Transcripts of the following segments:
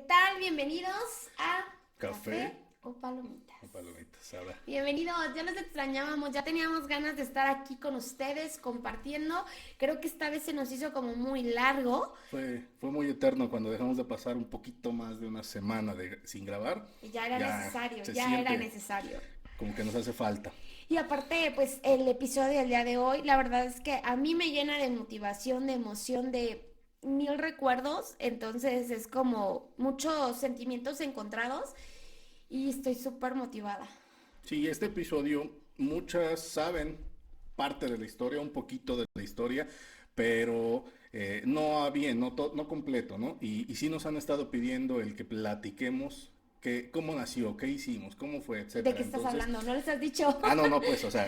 tal? Bienvenidos a Café o Palomitas. o palomitas, ahora. Bienvenidos, ya los extrañábamos, ya teníamos ganas de estar aquí con ustedes compartiendo. Creo que esta vez se nos hizo como muy largo Fue muy eterno cuando dejamos de pasar un poquito más de una semana sin grabar. y ya era Ya necesario, se ya era siente necesario. como que nos hace falta. Y aparte, pues el episodio del día de hoy, la verdad es que a mí me llena de motivación, de emoción, de mil recuerdos, entonces es como muchos sentimientos encontrados y estoy súper motivada. Sí, este episodio, muchas saben parte de la historia, un poquito de la historia, pero no bien, no completo, ¿no? Y sí nos han estado pidiendo el que platiquemos cómo nació, qué hicimos, cómo fue, ¿De etcétera. qué estás Entonces, hablando? ¿No les has dicho? no, pues, o sea,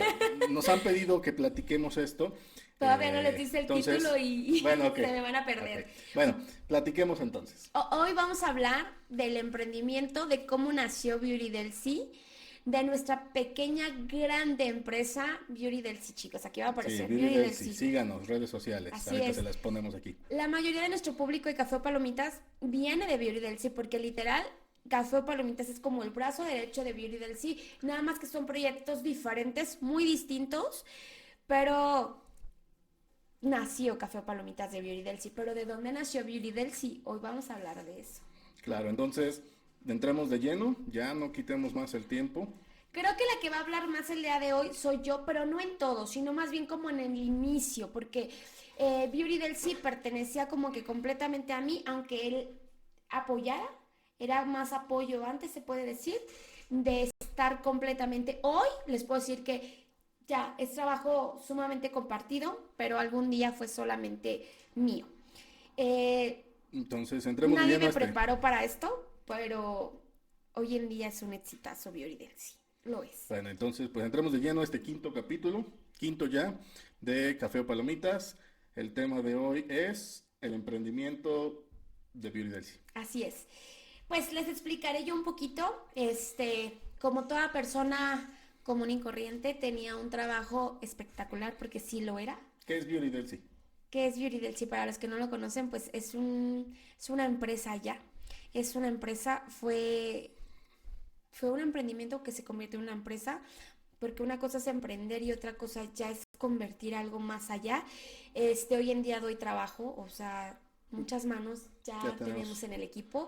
nos han pedido que platiquemos esto. Todavía no les dice el título Entonces, y bueno, ok. se me van a Ok. perder. Bueno, platiquemos entonces. Hoy vamos a hablar del emprendimiento, de cómo nació Beauty del Sí, de nuestra pequeña, grande empresa Beauty del Sí, chicos. Aquí va a Sí, aparecer Beauty Beauty del Delcy, Sí. síganos, redes sociales. Así Ahorita se es. las ponemos aquí. La mayoría de nuestro público de Café o Palomitas viene de Beauty del Sí, porque literal, Café o Palomitas es como el brazo derecho de Beauty del Sí. Nada más que son proyectos diferentes, muy distintos, pero nació Café o Palomitas de Beauty del Sí. Pero ¿de dónde nació Beauty del Sí? Hoy vamos a hablar de eso. Claro, entonces, entremos de lleno, ya no quitemos más el tiempo. Creo que la que va a hablar más el día de hoy soy yo, pero no en todo, sino más bien como en el inicio, porque Beauty del Sí pertenecía como que completamente a mí, aunque él apoyara, era más apoyo antes, se puede decir, de estar completamente. Hoy les puedo decir que ya es trabajo sumamente compartido, pero algún día fue solamente mío. Eh, Entonces, entremos de Nadie lleno me a este. preparó para esto, pero hoy en día es un exitazo Beauty del Sí, lo es. Bueno, entonces, pues entremos de lleno a este quinto capítulo, quinto ya, de Café o Palomitas. El tema de hoy es el emprendimiento de Beauty Delcy. Así es. Pues les explicaré yo un poquito, como toda persona común y corriente, tenía un trabajo espectacular porque sí lo era. ¿Qué es Beauty Delcy? ¿Qué es Beauty del Sí? Para los que no lo conocen, pues es una empresa ya. Es una empresa, fue un emprendimiento que se convirtió en una empresa, porque una cosa es emprender y otra cosa ya es convertir algo más allá. Hoy en día doy trabajo, o sea, muchas manos Ya ya tenemos tenemos. en el equipo.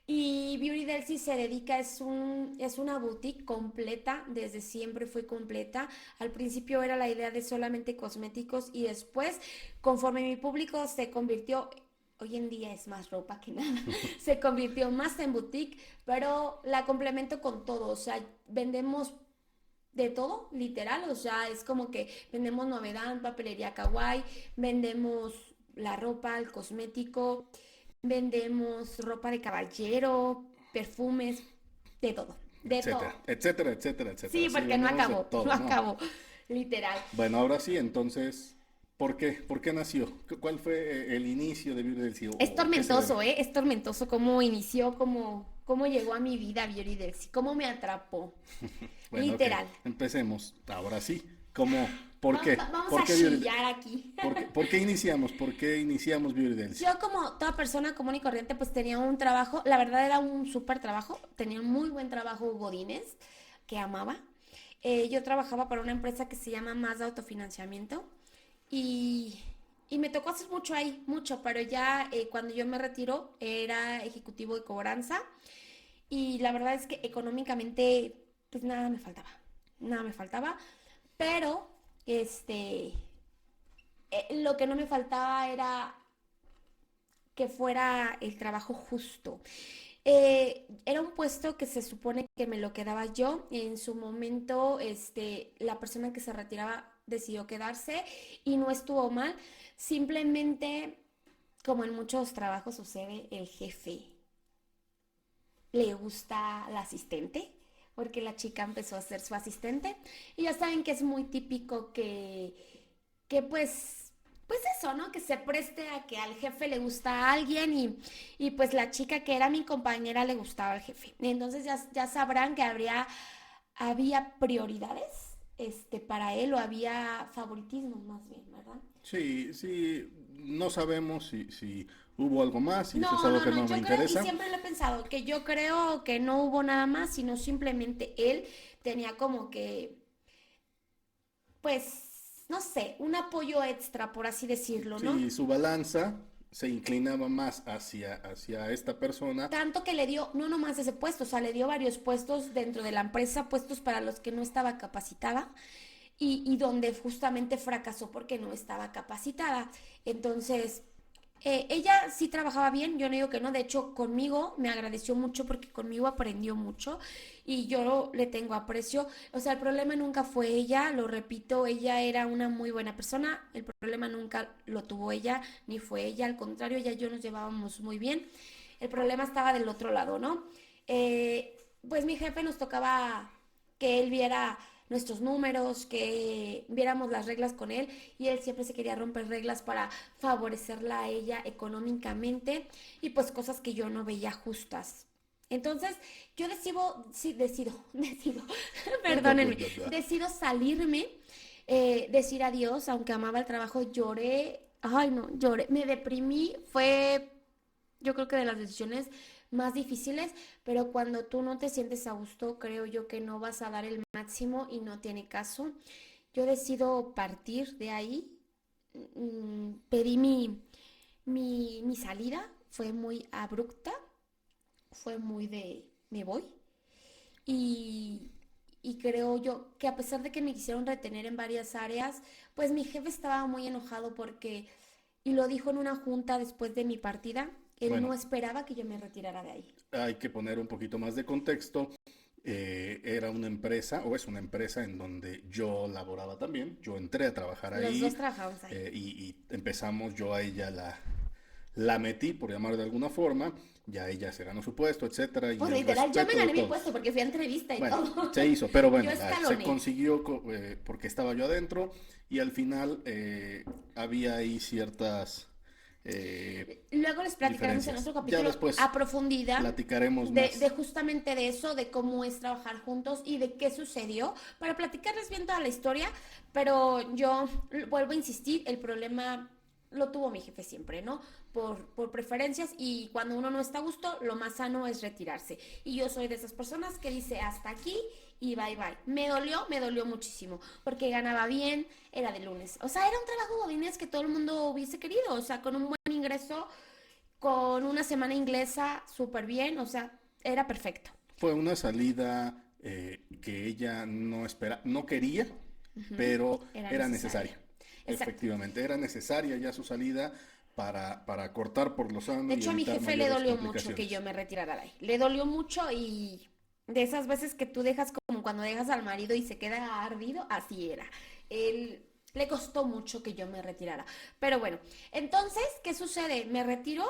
Y Beauty Delcy se dedica, es una boutique completa, desde siempre fue completa. Al principio era la idea de solamente cosméticos y después, conforme mi público se convirtió, hoy en día es más ropa que nada, se convirtió más en boutique, pero la complemento con todo, o sea, vendemos de todo, literal, o sea, es como que vendemos novedad, papelería kawaii, vendemos la ropa, el cosmético, vendemos ropa de caballero, perfumes, de todo, de Etcétera, todo. etcétera, etcétera, etcétera. Sí, Sí, porque no vendemos de acabó, no todo, ¿no? acabó, literal. Bueno, ahora sí, entonces, ¿por qué? ¿Por qué nació? ¿Cuál fue el inicio de Beauty Delcy? Es ¿O a qué se debe? tormentoso, ¿eh? Es tormentoso cómo inició, cómo llegó a mi vida Beauty Delcy, cómo me atrapó, Bueno, ok, literal. empecemos. Ahora sí, ¿cómo? ¿Por qué? Vamos ¿Por a qué Beauty chillar aquí. por qué iniciamos? ¿Por qué iniciamos Beauty Delcy? Yo como toda persona común y corriente pues tenía un trabajo, la verdad era un súper trabajo, tenía un muy buen trabajo Godínez que amaba. Yo trabajaba para una empresa que se llama Más de Autofinanciamiento y, y me tocó hacer mucho ahí, mucho, pero ya cuando yo me retiro era ejecutivo de cobranza y la verdad es que económicamente pues nada me faltaba, pero este, lo que no me faltaba era que fuera el trabajo justo. Era un puesto que se supone que me lo quedaba yo. En su momento, la persona que se retiraba decidió quedarse y no estuvo mal. Simplemente, como en muchos trabajos sucede, el jefe le gusta la asistente, porque la chica empezó a ser su asistente. Y ya saben que es muy típico que pues eso, ¿no? Que se preste a que al jefe le gusta a alguien y pues la chica que era mi compañera le gustaba al jefe. Entonces ya sabrán que había prioridades para él o había favoritismos más bien, ¿verdad? Sí, sí, no sabemos si ¿Hubo algo más? Y eso es No, algo no, que no, no me yo creo, y interesa. siempre lo he pensado, que yo creo que no hubo nada más, sino simplemente él tenía como que, pues, no sé, un apoyo extra, por así decirlo, ¿no? Si su balanza se inclinaba más hacia esta persona, Tanto que le dio, no nomás ese puesto, o sea, le dio varios puestos dentro de la empresa, puestos para los que no estaba capacitada y donde justamente fracasó porque no estaba capacitada. Entonces, ella sí trabajaba bien, yo no digo que no, de hecho conmigo me agradeció mucho porque conmigo aprendió mucho y yo le tengo aprecio. O sea, el problema nunca fue ella, lo repito, ella era una muy buena persona, el problema nunca lo tuvo ella, ni fue ella, al contrario, ella y yo nos llevábamos muy bien. El problema estaba del otro lado, ¿no? Pues mi jefe nos tocaba que él viera nuestros números, que viéramos las reglas con él y él siempre se quería romper reglas para favorecerla a ella económicamente y pues cosas que yo no veía justas. Entonces, yo decido, sí, decido, perdónenme, decido salirme, decir adiós, aunque amaba el trabajo, lloré, ay no, lloré, me deprimí, fue yo creo que de las decisiones más difíciles, pero cuando tú no te sientes a gusto, creo yo que no vas a dar el máximo y no tiene caso. Yo decido partir de ahí, pedí mi salida, fue muy abrupta, fue muy de me voy y, y creo yo que a pesar de que me quisieron retener en varias áreas, pues mi jefe estaba muy enojado porque, y lo dijo en una junta después de mi partida, él no bueno, esperaba que yo me retirara de ahí. hay que poner un poquito más de contexto. Era una empresa, o es una empresa en donde yo laboraba también. Yo entré a trabajar Los dos ahí trabajamos ahí. y empezamos, yo a ella la metí, por llamar de alguna forma, ya ella se ganó su puesto, etcétera, y Pues el literal, yo me respeto de gané mi puesto todos. porque fui a entrevista y Bueno, todo. se hizo, pero Yo bueno, se escaloné. consiguió porque estaba yo adentro y al final había ahí ciertas Luego les platicaremos en diferencias. otro Ya capítulo después a profundidad platicaremos de más. justamente de eso, de cómo es trabajar juntos y de qué sucedió, para platicarles bien toda la historia, pero yo vuelvo a insistir, el problema lo tuvo mi jefe siempre, ¿no? Por preferencias y cuando uno no está a gusto, lo más sano es retirarse. Y yo soy de esas personas que dice hasta aquí y bye bye. Me dolió muchísimo, porque ganaba bien, era de lunes. O sea, era un trabajo godínez que todo el mundo hubiese querido, o sea, con un buen ingreso, con una semana inglesa súper bien, o sea, era perfecto. Fue una salida que ella no quería, pero Era era necesaria. necesaria. Exacto. Efectivamente, era necesaria ya su salida para cortar por lo De sano y hecho, a mi evitar jefe le mayores dolió mucho que yo complicaciones. me retirara de ahí. Le dolió mucho y de esas veces que tú dejas como cuando dejas al marido y se queda ardido, así era. Él le costó mucho que yo me retirara. Pero bueno, entonces, ¿qué sucede? Me retiro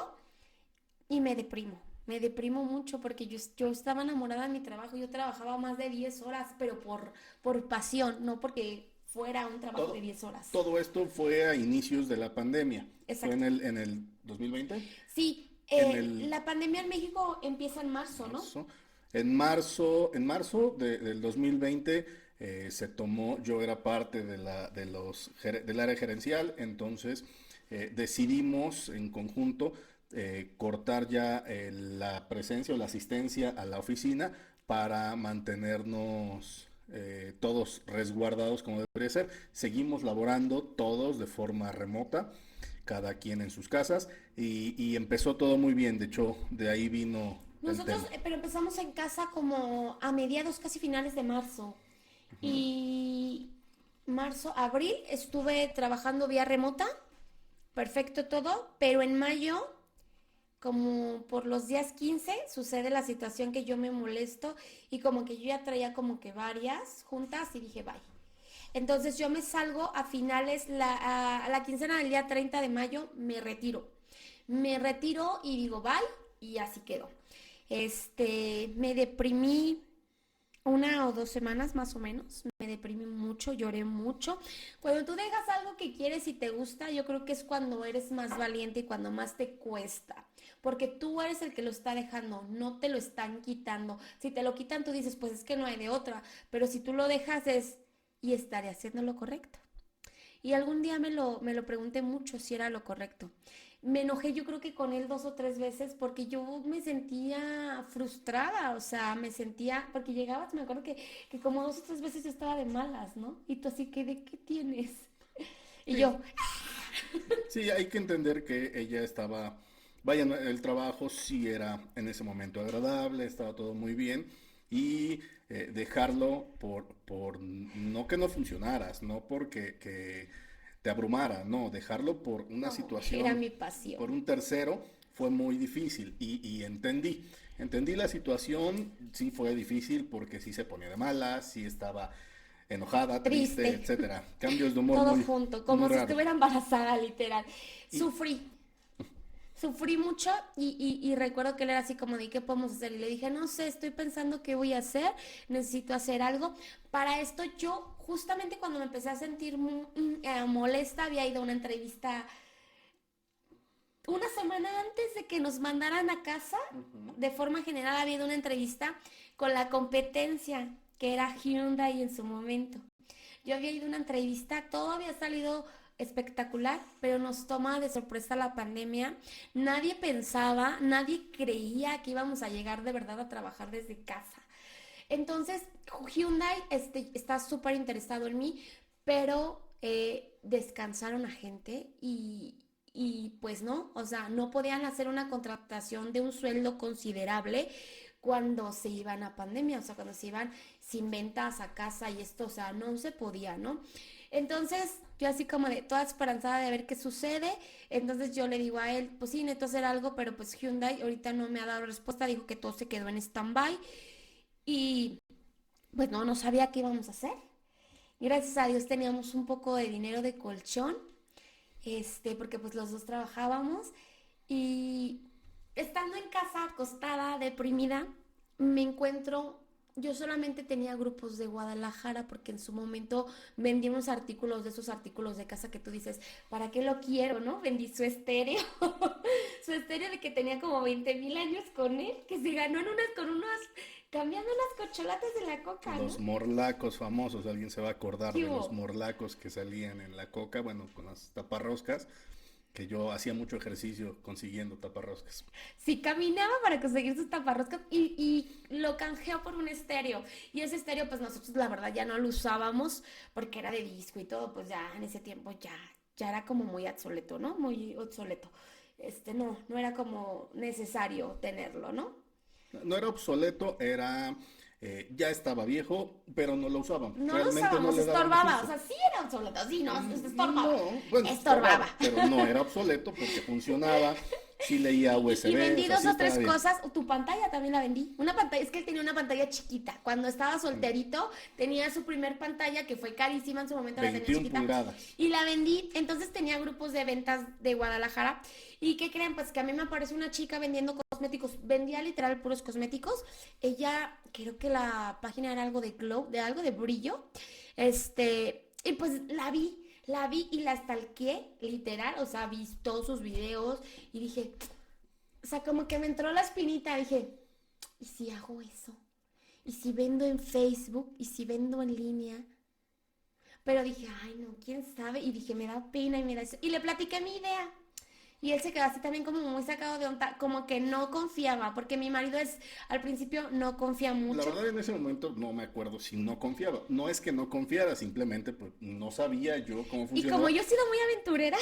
y me deprimo. Me deprimo mucho porque yo estaba enamorada de mi trabajo. Yo trabajaba más de 10 horas, pero por pasión, no porque fuera un trabajo de Todo, 10 horas. todo esto fue a inicios de la pandemia. Fue Exacto. en el 2020. Sí, En el la pandemia en México empieza en marzo, ¿no? marzo. En marzo del 2020 se tomó, yo era parte del área gerencial, entonces decidimos en conjunto cortar ya la presencia o la asistencia a la oficina para mantenernos todos resguardados como debería ser. Seguimos laborando todos de forma remota, cada quien en sus casas, y empezó todo muy bien. De hecho, de ahí vino el Nosotros, tema. pero empezamos en casa como a mediados, casi finales de marzo. Y marzo, abril, estuve trabajando vía remota, perfecto todo, pero en mayo, como por los días 15 sucede la situación que yo me molesto y como que yo ya traía como que varias juntas y dije, bye. Entonces yo me salgo a finales, a la quincena del día 30 de mayo, me retiro. Me retiro y digo, bye, y así quedó. Me deprimí 1 o 2 semanas más o menos, me deprimí mucho, lloré mucho. Cuando tú dejas algo que quieres y te gusta, yo creo que es cuando eres más valiente y cuando más te cuesta, porque tú eres el que lo está dejando, no te lo están quitando. Si te lo quitan, tú dices, pues es que no hay de otra, pero si tú lo dejas es, y estaré haciendo lo correcto. Y algún día me lo pregunté mucho si era lo correcto. me enojé yo creo que con él 2 o 3 veces porque yo me sentía frustrada, o sea, me sentía, porque llegabas, me acuerdo que como 2 o 3 veces yo estaba de malas, ¿no? Y tú así que, ¿de qué tienes? Y Sí, yo, sí, hay que entender que ella estaba, vaya, no, el trabajo sí era en ese momento agradable, estaba todo muy bien y dejarlo por no que no funcionaras, no porque que te abrumara, no, dejarlo por una no, era situación, mi pasión. por un tercero, fue muy difícil y entendí la situación, sí fue difícil porque sí se ponía de mala, sí estaba enojada, triste, Triste, etcétera. Cambios de humor todo muy, junto, muy como si raros. estuviera embarazada, literal. Y Sufrí, sufrí mucho y recuerdo que él era así como de, ¿qué podemos hacer? Y le dije, no sé, estoy pensando qué voy a hacer, necesito hacer algo. Para esto yo, justamente cuando me empecé a sentir molesta, había ido a una entrevista una semana antes de que nos mandaran a casa. De forma general había ido una entrevista con la competencia, que era Hyundai en su momento. Yo había ido a una entrevista, todo había salido espectacular, pero nos toma de sorpresa la pandemia. Nadie pensaba, nadie creía que íbamos a llegar de verdad a trabajar desde casa. Entonces, Hyundai está súper interesado en mí, pero descansaron a gente y pues no, o sea, no podían hacer una contratación de un sueldo considerable cuando se iban a pandemia, o sea, cuando se iban sin ventas a casa y esto, o sea, no se podía, ¿no? Entonces, yo así como de toda esperanzada de ver qué sucede, entonces yo le digo a él, pues sí, necesito hacer algo, pero pues Hyundai ahorita no me ha dado respuesta, dijo que todo se quedó en stand-by y pues no, no sabía qué íbamos a hacer. Gracias a Dios teníamos un poco de dinero de colchón, porque pues los dos trabajábamos y estando en casa acostada, deprimida, me encuentro, yo solamente tenía grupos de Guadalajara porque en su momento vendí unos artículos de esos artículos de casa que tú dices, ¿para qué lo quiero, no? Vendí su estéreo, su estéreo de que tenía como 20,000 años con él, que se ganó con unos, cambiando unas cocholatas de la coca, ¿no? los morlacos famosos, alguien se va a acordar ¿Qué de los hubo? morlacos que salían en la coca, bueno, con las taparroscas, que yo hacía mucho ejercicio consiguiendo taparroscas. Sí, caminaba para conseguir sus taparroscas y lo canjeó por un estéreo. Y ese estéreo, pues nosotros la verdad ya no lo usábamos porque era de disco y todo, pues ya en ese tiempo ya era como muy obsoleto, ¿no? Muy obsoleto. No era como necesario tenerlo, ¿no? No era obsoleto, era, ya estaba viejo, pero no lo usaban. No lo Realmente no usábamos, le dábamos estorbaba, o uso. sea, sí era obsoleto, sí, no, estorbaba, No, bueno, estorbaba. estorbaba, pero no era obsoleto porque funcionaba, sí leía Y USB, o vendí sea, dos sí o estaba tres bien. cosas. Tu pantalla también la vendí. Una pantalla, es que él tenía una pantalla chiquita. Cuando estaba solterito, tenía su primer pantalla que fue carísima en su momento, la tenía 21 chiquita. pulgadas. Y la vendí. Entonces tenía grupos de ventas de Guadalajara. ¿Y qué creen? Pues que a mí me apareció una chica vendiendo cosméticos. Vendía literal puros cosméticos. Ella, creo que la página era algo de glow, de algo de brillo. Y pues la vi y la stalkeé, literal, o sea, vi todos sus videos y dije, o sea, como que me entró la espinita, dije, ¿y si hago eso? ¿Y si vendo en Facebook? ¿Y si vendo en línea? Pero dije, ay, no, quién sabe. Y dije, me da pena y me da eso. Y le platiqué mi idea. Y él se quedó así también como muy sacado de onda, como que no confiaba, porque mi marido al principio no confía La mucho. verdad en ese momento no me acuerdo si no confiaba. No es que no confiara, simplemente pues, no sabía yo cómo Y como funcionaba yo he sido muy aventurera,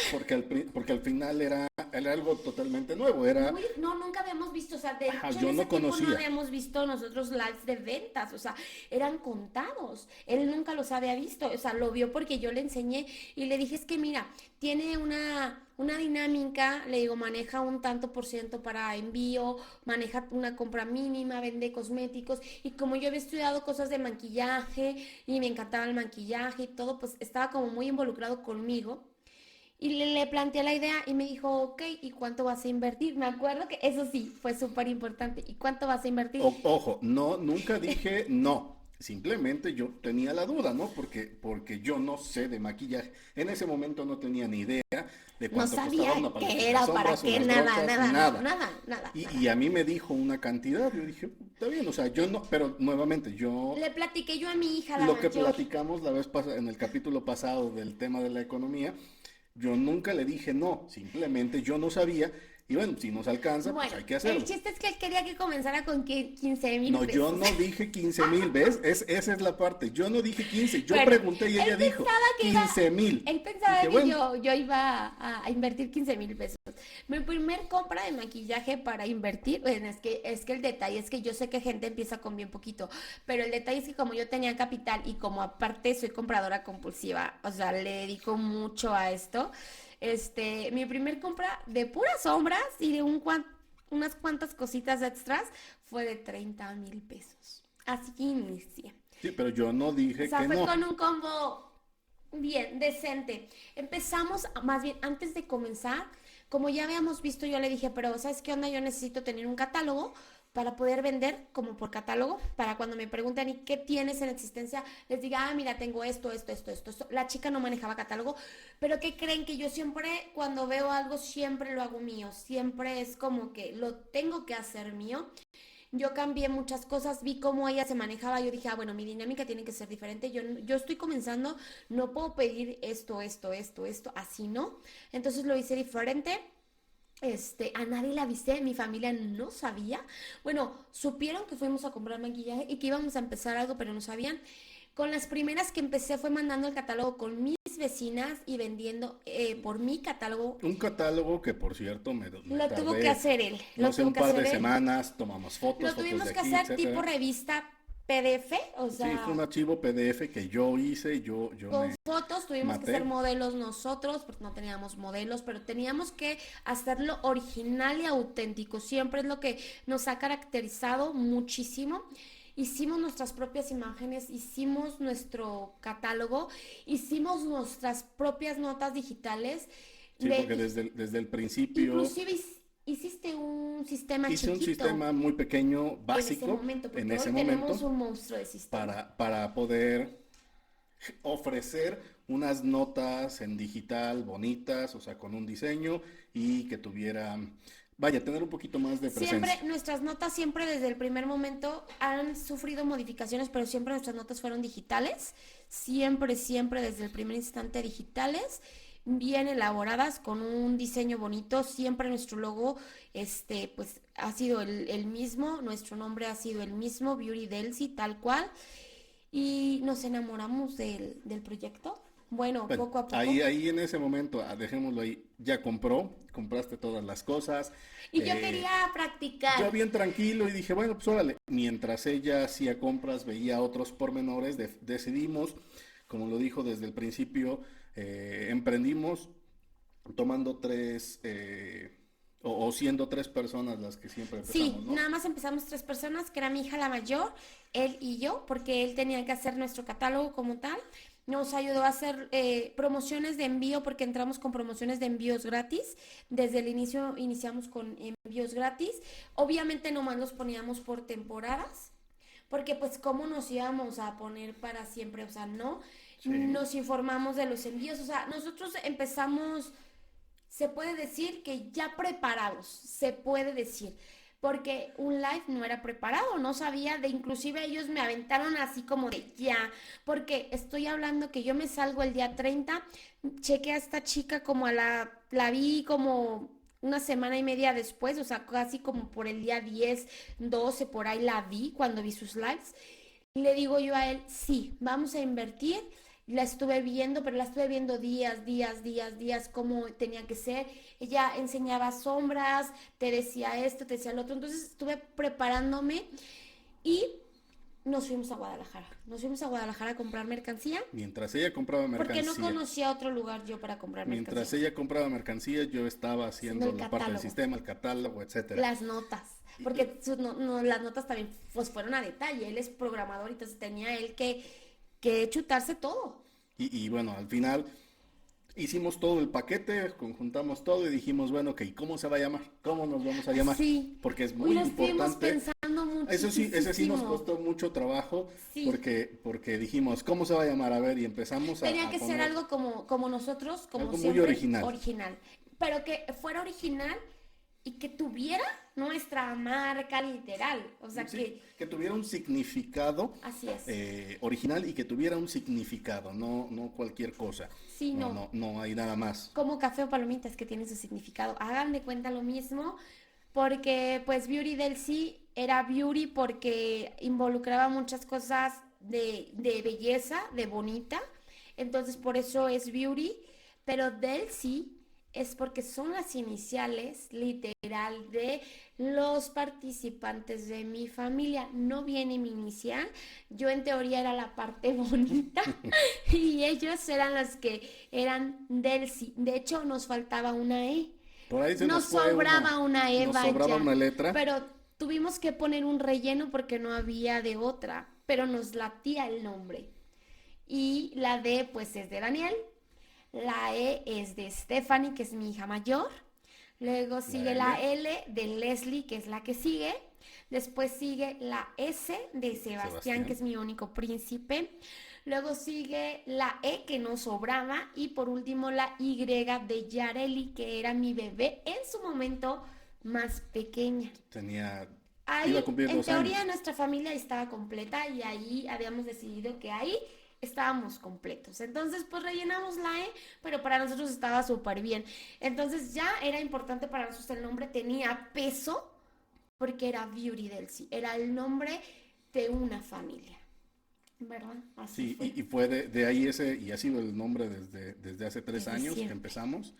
porque al final era algo totalmente nuevo. Era, no, nunca habíamos visto, o sea, de ajá, hecho en yo ese no tiempo no conocía. habíamos visto nosotros lives de ventas, o sea, eran contados. Él nunca los había visto, o sea, lo vio porque yo le enseñé y le dije, es que mira, tiene una dinámica, le digo, maneja un tanto por ciento para envío, maneja una compra mínima, vende cosméticos y como yo había estudiado cosas de maquillaje y me encantaba el maquillaje y todo, pues estaba como muy involucrado conmigo. Y le planteé la idea y me dijo, ok, ¿y cuánto vas a invertir? Me acuerdo que eso sí, fue súper importante. ¿Y cuánto vas a invertir? Ojo, no, nunca dije no. Simplemente yo tenía la duda, ¿no? Porque yo no sé de maquillaje. En ese momento no tenía ni idea de No cuánto costaba una sabía paletita qué de era, para sombras, qué, unas nada, brochas, nada, no, nada. nada, nada, Y nada. a mí me dijo una cantidad. Yo dije, está bien, o sea, yo no, pero nuevamente, yo Le platiqué yo a mi hija, la lo que mayor. platicamos la vez pasada, en el capítulo pasado del tema de la economía, Yo nunca le dije no, simplemente yo no sabía y bueno, si nos alcanza, pues Bueno, hay que hacerlo. el chiste es que él quería que comenzara con 15,000 No, yo pesos. no dije 15,000, ¿ves? Esa es la parte. Yo no dije 15, yo Bueno, pregunté y ella él dijo pensaba que iba, 15,000. él pensaba Dije, que bueno, yo iba a invertir 15,000 pesos. Mi primer compra de maquillaje para invertir, bueno, es que el detalle es que yo sé que gente empieza con bien poquito, pero el detalle es que como yo tenía capital y como aparte soy compradora compulsiva, o sea, le dedico mucho a esto, mi primer compra de puras sombras y de unas cuantas cositas extras fue de 30,000 pesos. Así que inicié. sí, pero yo no O dije sea, que fue no. con un combo bien, decente. Empezamos, más bien, antes de comenzar, como ya habíamos visto, yo le dije, pero ¿sabes qué onda? Yo necesito tener un catálogo para poder vender como por catálogo, para cuando me pregunten, ¿y qué tienes en existencia? Les diga, mira, tengo esto. La chica no manejaba catálogo, pero ¿qué creen? Que yo siempre, cuando veo algo, siempre lo hago mío, siempre es como que lo tengo que hacer mío. Yo cambié muchas cosas, vi cómo ella se manejaba, yo dije, bueno, mi dinámica tiene que ser diferente, yo estoy comenzando, no puedo pedir esto, así no. Entonces lo hice diferente. A nadie le avisé, mi familia no sabía. Bueno, supieron que fuimos a comprar maquillaje y que íbamos a empezar algo, pero no sabían. Con las primeras que empecé fue mandando el catálogo con mis vecinas y vendiendo por mi catálogo. Un catálogo que, por cierto, me Lo tuvo que tardé, hacer él, no lo sé, tuvo un que par de hacer él. semanas, tomamos fotos, Lo fotos tuvimos de que aquí, hacer tipo etcétera. revista PDF, o Sí, fue un sea, archivo PDF que yo hice, yo con me fotos tuvimos que ser maté. modelos nosotros, porque no teníamos modelos, pero teníamos que hacerlo original y auténtico. Siempre es lo que nos ha caracterizado muchísimo. Hicimos nuestras propias imágenes, hicimos nuestro catálogo, hicimos nuestras propias notas digitales. Sí, porque De, desde el principio inclusive hiciste un sistema hice un chiquito sistema muy pequeño, en ese básico, momento, en porque ese hoy tenemos momento, un monstruo de sistema. para poder ofrecer unas notas en digital bonitas, o sea, con un diseño y que tuviera, vaya, tener un poquito más de Siempre, presencia. nuestras notas siempre desde el primer momento han sufrido modificaciones, pero siempre nuestras notas fueron digitales, siempre desde el primer instante digitales, bien elaboradas, con un diseño bonito, siempre nuestro logo, pues ha sido el mismo, nuestro nombre ha sido el mismo, Beauty Delcy, tal cual, y nos enamoramos del proyecto. Bueno, Bueno, poco a ahí, poco. ahí en ese momento, dejémoslo ahí, ya compraste todas las cosas. Y yo quería practicar. Yo bien tranquilo y dije, bueno, pues órale, mientras ella hacía compras, veía otros pormenores, decidimos, como lo dijo desde el principio, emprendimos tomando o siendo tres personas las que siempre empezamos, Sí, ¿no? nada más empezamos 3 personas, que era mi hija la mayor, él y yo, porque él tenía que hacer nuestro catálogo como tal. Nos ayudó a hacer promociones de envío, porque entramos con promociones de envíos gratis. Desde el inicio iniciamos con envíos gratis. Obviamente nomás los poníamos por temporadas, porque pues cómo nos íbamos a poner para siempre, o sea, no. Sí, Nos informamos de los envíos, o sea, nosotros empezamos, se puede decir que ya preparados, se puede decir, porque un live no era preparado, no sabía de, inclusive ellos me aventaron así como de ya, porque estoy hablando que yo me salgo el día 30, chequé a esta chica como la vi como una semana y media después, o sea, casi como por el día 10 12 por ahí la vi cuando vi sus lives. Y le digo yo a él, sí, vamos a invertir. La estuve viendo, pero la estuve viendo días, cómo tenía que ser. Ella enseñaba sombras, te decía esto, te decía lo otro. Entonces estuve preparándome y nos fuimos a Guadalajara. Nos fuimos a Guadalajara a comprar mercancía mientras ella compraba porque no mercancía. conocía otro lugar yo para comprar Mientras mercancía. ella compraba mercancía, yo estaba Haciendo haciendo el la parte del catálogo, sistema, el catálogo, etcétera. las notas, Y, porque las notas también pues, fueron a detalle. Él es programador, entonces tenía él que chutarse todo. y bueno, al final hicimos todo el paquete, conjuntamos todo y dijimos, bueno, ok, ¿cómo se va a llamar? ¿Cómo nos vamos a llamar? Sí, Porque es hoy muy lo estuvimos importante. pensando Eso sí, ese sí nos muchísimo. costó mucho trabajo Sí, porque dijimos, ¿cómo se va a llamar? A ver, y empezamos tenía a que ser poner algo como nosotros, como algo muy siempre, original. original. Pero que fuera original y que tuviera nuestra marca literal. O sea, Sí, que tuviera un significado así es. original y que tuviera un significado, no cualquier cosa. Sí, no. No hay nada más. Como café o palomitas que tiene su significado. Hagan de cuenta lo mismo, porque pues Beauty del sí era beauty porque involucraba muchas cosas de belleza, de bonita. Entonces por eso es beauty, pero del sí es porque son las iniciales literal de los participantes de mi familia. No viene mi inicial, yo en teoría era la parte bonita y ellos eran los que eran del sí. De hecho, nos faltaba una E. Por ahí se Nos nos fue sobraba una E, nos sobraba vaya, una letra. pero tuvimos que poner un relleno porque no había de otra, pero nos latía el nombre. Y la D pues es de Daniel, la E es de Stephanie, que es mi hija mayor. Luego sigue La la L de Leslie, que es la que sigue. Después sigue la S de Sebastián, que es mi único príncipe. Luego sigue la E, que no sobraba. Y por último la Y de Yareli, que era mi bebé en su momento más pequeña. Iba Ahí, a cumplir en 2 años. teoría, nuestra familia estaba completa y ahí habíamos decidido que ahí estábamos completos. Entonces, pues rellenamos la E, pero para nosotros estaba súper bien. Entonces, ya era importante para nosotros el nombre, tenía peso, porque era Beauty Delcy, era el nombre de una familia, ¿verdad? Así Sí, fue. y fue de ahí y ha sido el nombre desde hace 3 años que Siempre. empezamos.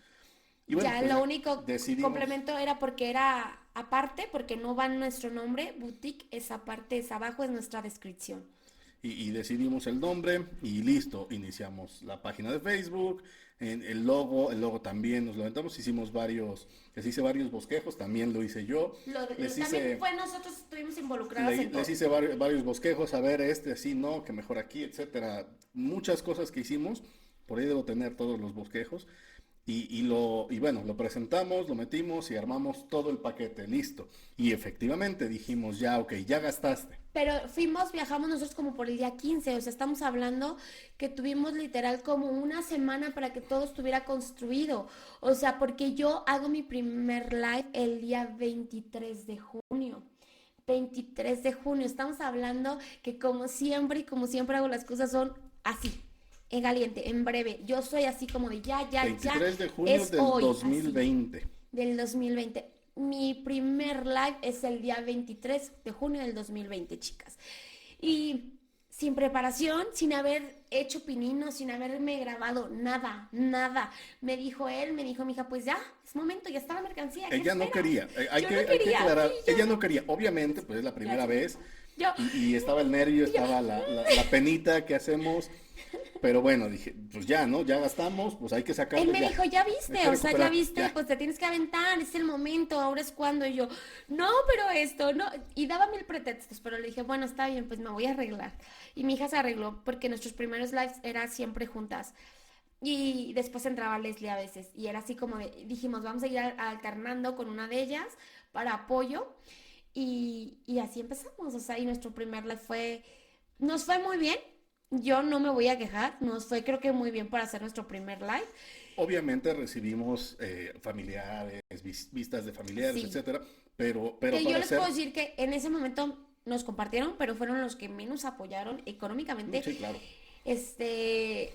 Y bueno, Ya pues lo único decidimos, complemento era porque era aparte, porque no va en nuestro nombre, boutique es aparte, es abajo, es nuestra descripción. y decidimos el nombre y listo, iniciamos la página de Facebook, el logo también nos lo aventamos, les hice varios bosquejos, también lo hice yo, les También hice, fue nosotros estuvimos involucrados en todo. les hice varios bosquejos, a ver así no, que mejor aquí, etcétera, muchas cosas que hicimos, por ahí debo tener todos los bosquejos. Y bueno, lo presentamos, lo metimos y armamos todo el paquete, listo. Y efectivamente dijimos, ya, ok, ya gastaste. Pero viajamos nosotros como por el día 15, o sea, estamos hablando que tuvimos literal como una semana para que todo estuviera construido. O sea, porque yo hago mi primer live el día 23 de junio. 23 de junio, estamos hablando que como siempre y como siempre hago las cosas son así, en caliente, en breve. Yo soy así como de ya, 23 de junio es del hoy, 2020. del 2020. Mi primer live es el día 23 de junio del 2020, chicas. Y sin preparación, sin haber hecho pinino, sin haberme grabado, nada, nada. Me dijo mi hija, pues ya, es momento, ya está la mercancía. Ella no quería, Yo no hay que quería, aclarar, sí, yo ella no. no quería, obviamente, pues es la primera vez Yo, y estaba el nervio, yo, estaba la penita que hacemos, pero bueno, dije, pues ya, ¿no? Ya gastamos, pues hay que sacarlo Él me ya. dijo, ya Hay viste, que o sea, ya recuperar, viste, ya. pues te tienes que aventar, es el momento, ahora es cuando. Y yo, no, pero esto, no. Y daba mil pretextos, pero le dije, bueno, está bien, pues me voy a arreglar. Y mi hija se arregló porque nuestros primeros lives eran siempre juntas. Y después entraba Leslie a veces. Y era así como dijimos, vamos a ir alternando con una de ellas para apoyo. Y así empezamos, o sea, y nuestro primer live nos fue muy bien. Yo no me voy a quejar, nos fue creo que muy bien para hacer nuestro primer live. Obviamente recibimos familiares, vistas de familiares, Sí, etcétera, pero que yo para les puedo hacer, decir que en ese momento nos compartieron, pero fueron los que menos apoyaron económicamente. sí, claro. Este,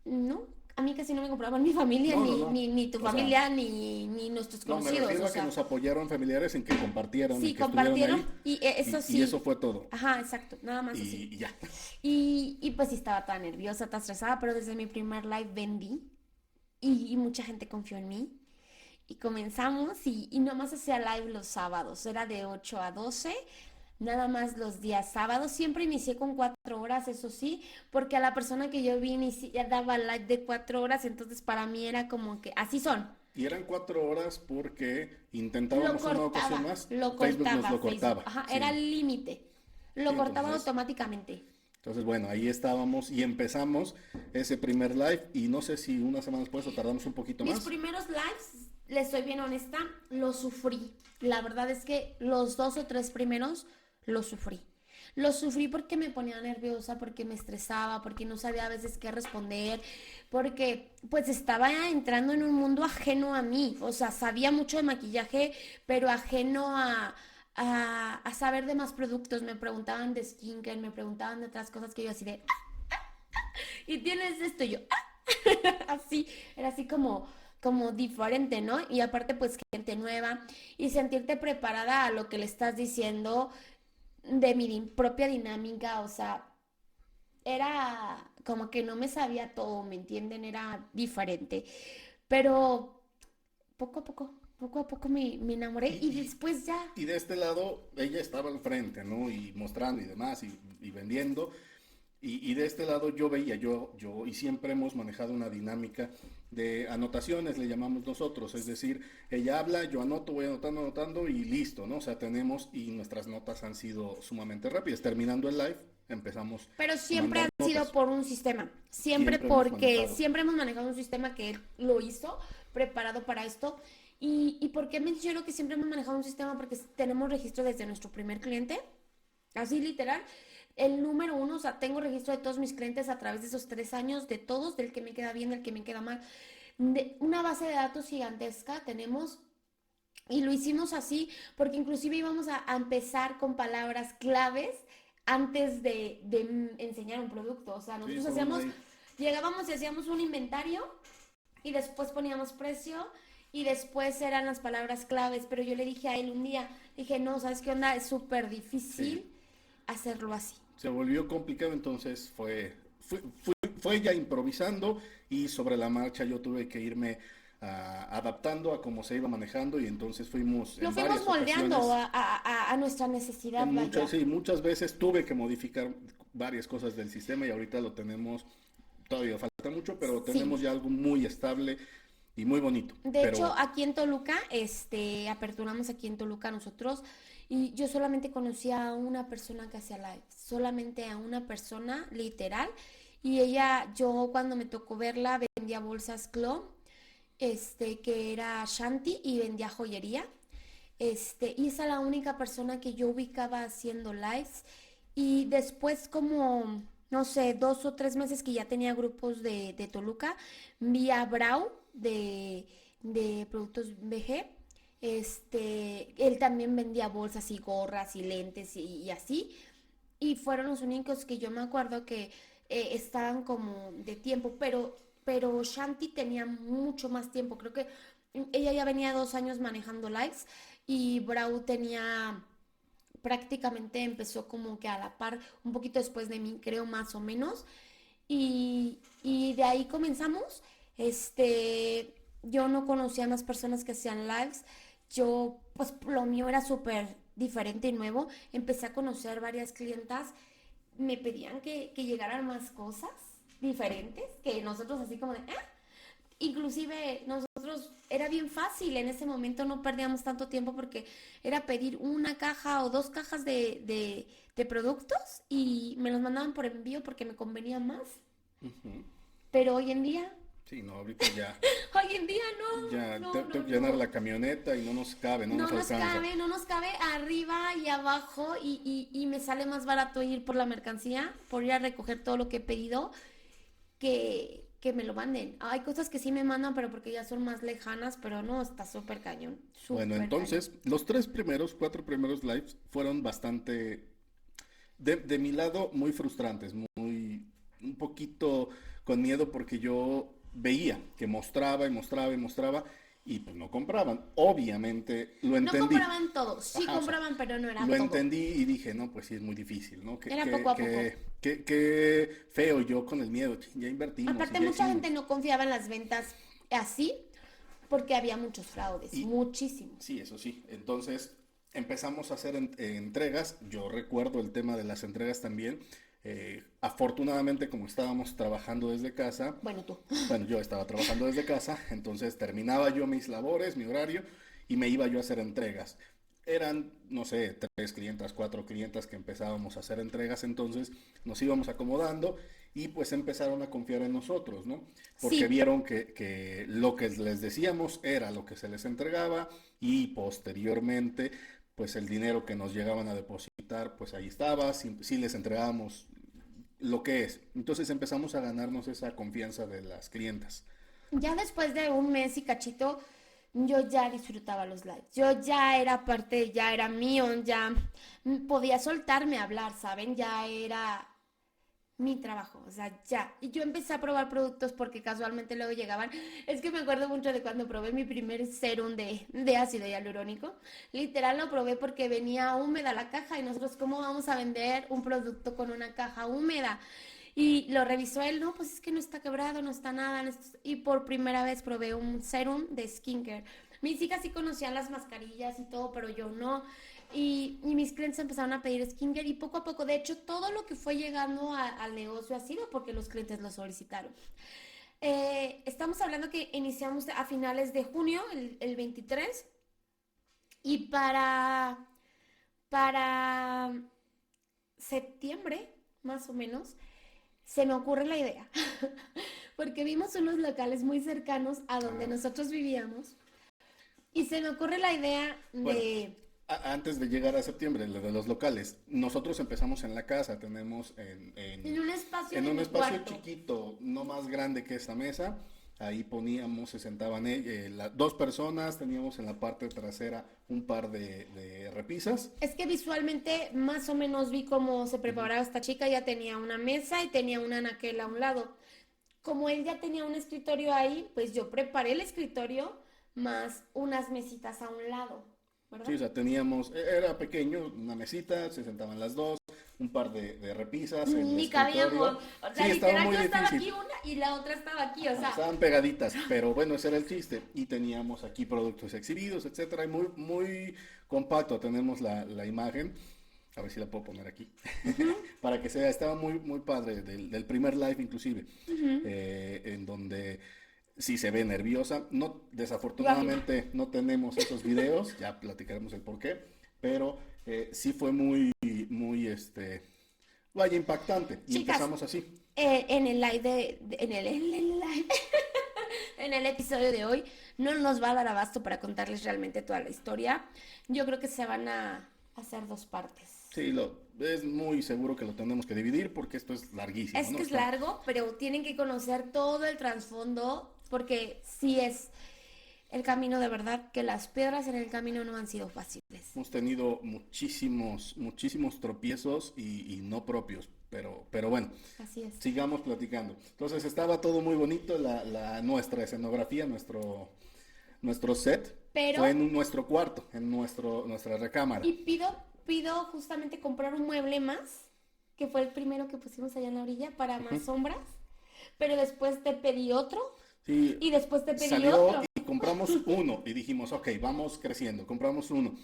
no, a mí casi no me compraban mi familia, No, no, no. ni tu O sea, familia, ni nuestros no, me conocidos, refiero o a que sea, nos apoyaron familiares en que compartieron y sí, que estuvieron compartieron, ahí y eso y sí, eso fue todo. ajá, exacto, nada más así. Y ya. Y pues sí estaba tan nerviosa, tan estresada, pero desde mi primer live vendí y mucha gente confió en mí. Y comenzamos y nomás hacía live los sábados, era de 8 a 12, nada más los días sábados. Siempre inicié con 4 horas, eso sí, porque a la persona que yo vi ya daba live de 4 horas, entonces para mí era como que así son. Y eran 4 horas porque Lo intentábamos una ocasión cortaba, más, lo Facebook nos cortaba lo Facebook, cortaba. ajá, era Sí, el límite, sí, lo cortaba entonces, automáticamente. entonces bueno, ahí estábamos y empezamos ese primer live y no sé si una semana después o tardamos un poquito Mis más. primeros lives, les soy bien honesta, los sufrí. La verdad es que los 2 o 3 primeros los sufrí. Lo sufrí porque me ponía nerviosa, porque me estresaba, porque no sabía a veces qué responder, porque pues estaba entrando en un mundo ajeno a mí. O sea, sabía mucho de maquillaje, pero ajeno a saber de más productos. Me preguntaban de skincare, me preguntaban de otras cosas que yo así de, y tienes esto, y yo, así, era así como diferente, ¿no? Y aparte pues gente nueva y sentirte preparada a lo que le estás diciendo de mi propia dinámica, o sea, era como que no me sabía todo, ¿me entienden? Era diferente, pero poco a poco me enamoré Y, y y, después ya, y de este lado, ella estaba al frente, ¿no? Y mostrando y demás, y vendiendo. Y de este lado yo veía, y siempre hemos manejado una dinámica de anotaciones, le llamamos nosotros, es decir, ella habla, yo anoto, voy anotando, anotando y listo, ¿no? O sea, tenemos, y nuestras notas han sido sumamente rápidas. Terminando el live, empezamos pero a siempre mandar ha sido notas. por un sistema, siempre Siempre hemos porque manejado. siempre hemos manejado un sistema que él lo hizo, preparado para esto. ¿Y por qué menciono que siempre hemos manejado un sistema? Porque tenemos registro desde nuestro primer cliente, así literal. El número uno, o sea, tengo registro de todos mis clientes a través de esos 3 años, de todos, del que me queda bien, del que me queda mal. De una base de datos gigantesca tenemos y lo hicimos así porque inclusive íbamos a empezar con palabras claves antes de enseñar un producto. O sea, Sí, nosotros fueron hacíamos, ahí. llegábamos y hacíamos un inventario y después poníamos precio y después eran las palabras claves. Pero yo le dije a él un día, dije, no, ¿sabes qué onda? Es súper Sí, difícil hacerlo así. se volvió complicado, entonces fue ya improvisando y sobre la marcha yo tuve que irme adaptando a cómo se iba manejando y entonces fuimos Lo en fuimos varias moldeando ocasiones, a nuestra necesidad, en muchas, vaya. sí, muchas veces tuve que modificar varias cosas del sistema y ahorita lo tenemos, todavía falta mucho, pero tenemos Sí, ya algo muy estable y muy bonito. de hecho, Pero aquí en Toluca, aperturamos aquí en Toluca nosotros y yo solamente conocía a una persona que hacía live, solamente a una persona, literal, y ella, yo cuando me tocó verla, vendía bolsas Clo, que era Shanti y vendía joyería, y esa es la única persona que yo ubicaba haciendo lives y después como, no sé, 2 o 3 meses que ya tenía grupos de Toluca, vi a Brau de Productos BG. Él también vendía bolsas y gorras y lentes y así. Y fueron los únicos que yo me acuerdo que estaban como de tiempo, pero Shanti tenía mucho más tiempo. Creo que ella ya venía 2 años manejando lives y Brau tenía prácticamente empezó como que a la par, un poquito después de mí, creo más o menos. Y de ahí comenzamos. Yo no conocía a más personas que hacían lives. Yo, pues lo mío era súper diferente y nuevo. Empecé a conocer varias clientas. Me pedían que llegaran más cosas diferentes, que nosotros así como de, ¿eh? Inclusive nosotros era bien fácil, en ese momento no perdíamos tanto tiempo porque era pedir una caja o 2 cajas de productos y me los mandaban por envío porque me convenía más. ujú, Pero hoy en día, sí, no, ahorita ya, hoy en día ya no, no, tengo no, que llenar no. la camioneta y no nos cabe, no No nos nos alcanza. cabe, no nos cabe arriba y abajo y me sale más barato ir por la mercancía, por ir a recoger todo lo que he pedido que me lo manden. Hay cosas que sí me mandan, pero porque ya son más lejanas, pero no, está súper cañón, Bueno, súper cañón. entonces, los cuatro primeros lives fueron bastante, de mi lado, muy frustrantes, un poquito con miedo porque yo veía que mostraba y mostraba y mostraba y pues no compraban. Obviamente lo No entendí. compraban todo, sí Ajá, o sea, compraban, pero no era lo todo. entendí y dije, no, pues sí es muy difícil, ¿no? Era poco a poco. Qué feo yo con el miedo. Chin, ya invertimos y Aparte, ya mucha gente hicimos. no confiaba en las ventas así porque había muchos fraudes, Y muchísimos. sí, eso sí. Entonces empezamos a hacer entregas. Yo recuerdo el tema de las entregas también. Afortunadamente, como estábamos trabajando desde casa, Bueno, tú. bueno, yo estaba trabajando desde casa, entonces terminaba yo mis labores, mi horario, y me iba yo a hacer entregas. Eran, no sé, 3 clientas, 4 clientas que empezábamos a hacer entregas, entonces nos íbamos acomodando y pues empezaron a confiar en nosotros, ¿no? Porque Sí, vieron que lo que les decíamos era lo que se les entregaba y posteriormente pues el dinero que nos llegaban a depositar necesitar, pues ahí estaba, si les entregábamos lo que es. Entonces empezamos a ganarnos esa confianza de las clientas. Ya después de un mes y cachito, yo ya disfrutaba los lives. Yo ya era parte, ya era mío, ya podía soltarme a hablar, ¿saben? Ya era mi trabajo, o sea, ya. Y yo empecé a probar productos porque casualmente luego llegaban. Es que me acuerdo mucho de cuando probé mi primer serum de ácido hialurónico. Literal lo probé porque venía húmeda la caja y nosotros, ¿cómo vamos a vender un producto con una caja húmeda? Y lo revisó él, no, pues es que no está quebrado, no está nada. Y por primera vez probé un serum de skincare. Mis hijas sí conocían las mascarillas y todo, pero yo no. Y mis clientes empezaron a pedir skincare y poco a poco, de hecho, todo lo que fue llegando al negocio ha sido porque los clientes lo solicitaron. Estamos hablando que iniciamos a finales de junio, el 23, y para septiembre, más o menos, se me ocurre la idea, porque vimos unos locales muy cercanos a donde Ah, nosotros vivíamos, y se me ocurre la idea bueno, de, antes de llegar a septiembre, lo de los locales, nosotros empezamos en la casa, tenemos en un espacio en de un mi espacio cuarto. chiquito, no más grande que esta mesa, ahí poníamos, se sentaban dos personas, teníamos en la parte trasera un par de repisas. Es que visualmente más o menos vi cómo se Ujú. preparaba esta chica, ya tenía una mesa y tenía una anaquel a un lado. Como él ya tenía un escritorio ahí, pues yo preparé el escritorio más unas mesitas a un lado, Sí, ¿verdad? o sea, teníamos, era pequeño, una mesita, se sentaban las dos, un par de repisas, el Ni escritorio. cabíamos, o sea, Sí, estaba literal muy yo estaba difícil. aquí una y la otra estaba aquí, o Ajá, sea, estaban pegaditas, pero bueno, ese era el chiste. Y teníamos aquí productos exhibidos, etcétera, y muy, muy compacto. Tenemos la imagen, a ver si la puedo poner aquí, ujú, para que sea, estaba muy, muy padre, del primer live inclusive, ujú. en donde sí se ve nerviosa. No, Yo aquí. desafortunadamente no tenemos esos videos, ya platicaremos el por qué, pero sí fue muy, muy, vaya, impactante. Y Chicas, empezamos así. en el live en el live, en el episodio de hoy, no nos va a dar abasto para contarles realmente toda la historia. Yo creo que se van a hacer dos partes. Sí, es muy seguro que lo tenemos que dividir porque esto es larguísimo, Es ¿no? que es Está, largo, pero tienen que conocer todo el trasfondo, porque sí es el camino de verdad, que las piedras en el camino no han sido fáciles. hemos tenido muchísimos, muchísimos tropiezos y no propios, pero bueno, Así es. sigamos platicando. Entonces estaba todo muy bonito, nuestra escenografía, nuestro set Pero, fue en nuestro cuarto, en nuestra recámara. y pido justamente comprar un mueble más, que fue el primero que pusimos allá en la orilla para más sombras, pero después te pedí otro, Sí, y después te pedí salió otro. y compramos uno y dijimos, ok, vamos creciendo, compramos uno.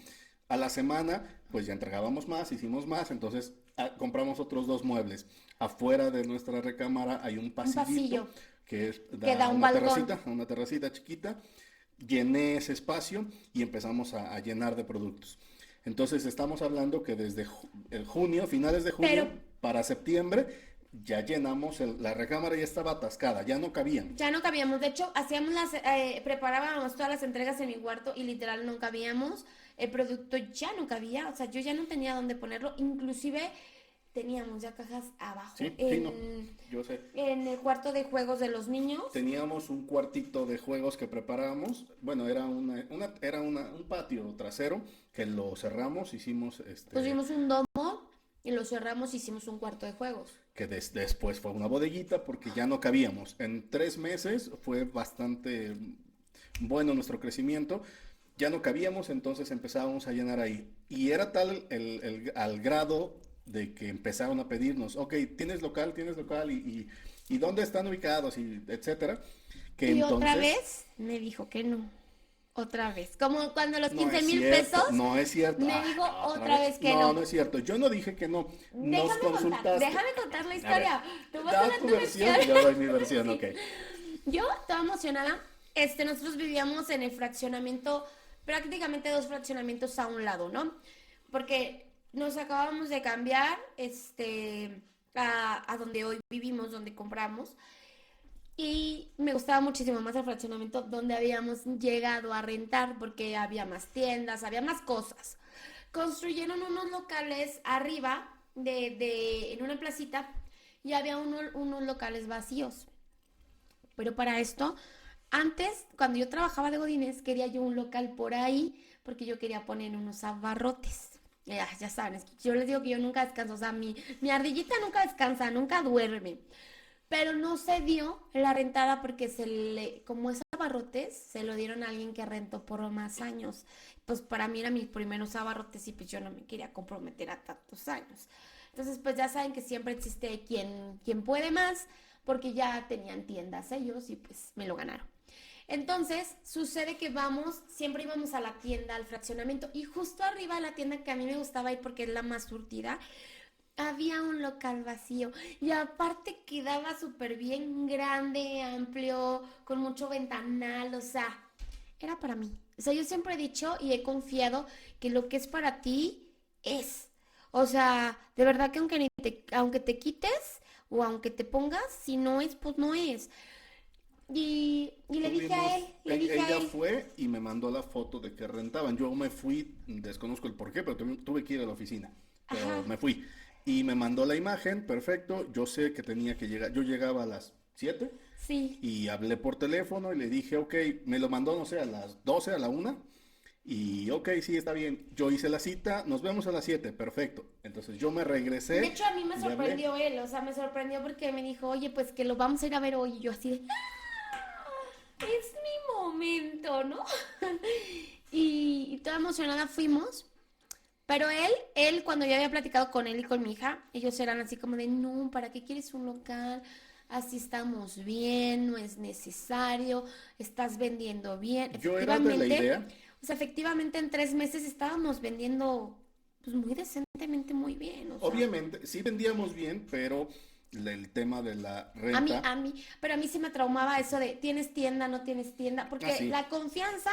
A la semana, pues ya entregábamos más, hicimos más, entonces compramos otros dos muebles. Afuera de nuestra recámara hay un Un pasillito pasillo que da da un balcón. a una terracita chiquita. Llené ese espacio y empezamos a llenar de productos. Entonces estamos hablando que desde el junio, finales de Pero junio, para septiembre, ya llenamos, la recámara ya estaba atascada, ya no cabían. ya no cabíamos. De hecho, preparábamos todas las entregas en mi cuarto y literal no cabíamos. El producto ya no cabía, o sea, yo ya no tenía dónde ponerlo. Inclusive teníamos ya cajas abajo Sí, sí, no, yo sé. en el cuarto de juegos de los niños. Teníamos un cuartito de juegos que preparábamos. Bueno, era un patio trasero que lo cerramos, hicimos Pusimos un domo y lo cerramos y hicimos un cuarto de juegos. que después fue una bodeguita porque ya no cabíamos. En 3 meses fue bastante bueno nuestro crecimiento. Ya no cabíamos, entonces empezábamos a llenar ahí. Y era tal al grado de que empezaron a pedirnos, ok, tienes local y dónde están ubicados y etcétera. Que Y otra entonces, vez me dijo que no. Otra vez. Como cuando los no 15 es mil cierto, pesos no es cierto. me Ah, dijo otra otra vez. vez que No, no. no es cierto. Yo no dije que no. Nos consultaste. Déjame contar la A ver, historia. Tú vas a da dar tu tu versión versión. y yo doy mi versión, ok. Sí. Yo estaba emocionada. Nosotros vivíamos en el fraccionamiento, prácticamente dos fraccionamientos a un lado, ¿no? Porque nos acabamos de cambiar, a donde hoy vivimos, donde compramos. Y me gustaba muchísimo más el fraccionamiento donde habíamos llegado a rentar porque había más tiendas, había más cosas. construyeron unos locales arriba en una placita y había unos locales vacíos. Pero para esto, antes, cuando yo trabajaba de Godínez, quería yo un local por ahí porque yo quería poner unos abarrotes. Ya saben, yo les digo que yo nunca descanso, o sea, mi ardillita nunca descansa, nunca duerme. Pero no se dio la rentada porque como es abarrotes, se lo dieron a alguien que rentó por más años. Pues para mí eran mis primeros abarrotes y pues yo no me quería comprometer a tantos años. Entonces pues ya saben que siempre existe quien puede más porque ya tenían tiendas ellos y pues me lo ganaron. Entonces sucede que siempre íbamos a la tienda, al fraccionamiento y justo arriba de la tienda que a mí me gustaba ir porque es la más surtida, había un local vacío y aparte quedaba súper bien grande, amplio, con mucho ventanal, o sea, era para mí. O sea, yo siempre he dicho y he confiado que lo que es para ti es. O sea, de verdad que aunque te quites o aunque te pongas, si no es, pues no es. Y le dije a él, Ella fue y me mandó la foto de que rentaban. Yo me fui, desconozco el por qué, pero tuve que ir a la oficina. Pero ajá, me fui. Y me mandó la imagen, perfecto. Yo sé que tenía que llegar. Yo llegaba a las 7 sí. y hablé por teléfono y le dije, ok, me lo mandó, no sé, a las 12 a la 1. Y ok, sí, está bien. Yo hice la cita, nos vemos a las 7, perfecto. Entonces yo me De regresé, hecho, a mí me le hablé. sorprendió él, o sea, me sorprendió porque me dijo, oye, pues que lo vamos a ir a ver hoy. Y yo así de, es mi momento, ¿no? Y toda emocionada fuimos, pero él, cuando yo había platicado con él y con mi hija, ellos eran así como de, no, ¿para qué quieres un local? Así estamos bien, no es necesario, estás vendiendo bien. Yo era de la Efectivamente, idea. o sea, efectivamente en 3 meses estábamos vendiendo, pues muy decentemente, muy bien, o sea. Obviamente, sí vendíamos bien, pero el tema de la A mí, renta, a mí, pero a mí sí me traumaba eso de tienes tienda, no tienes tienda, porque así. la confianza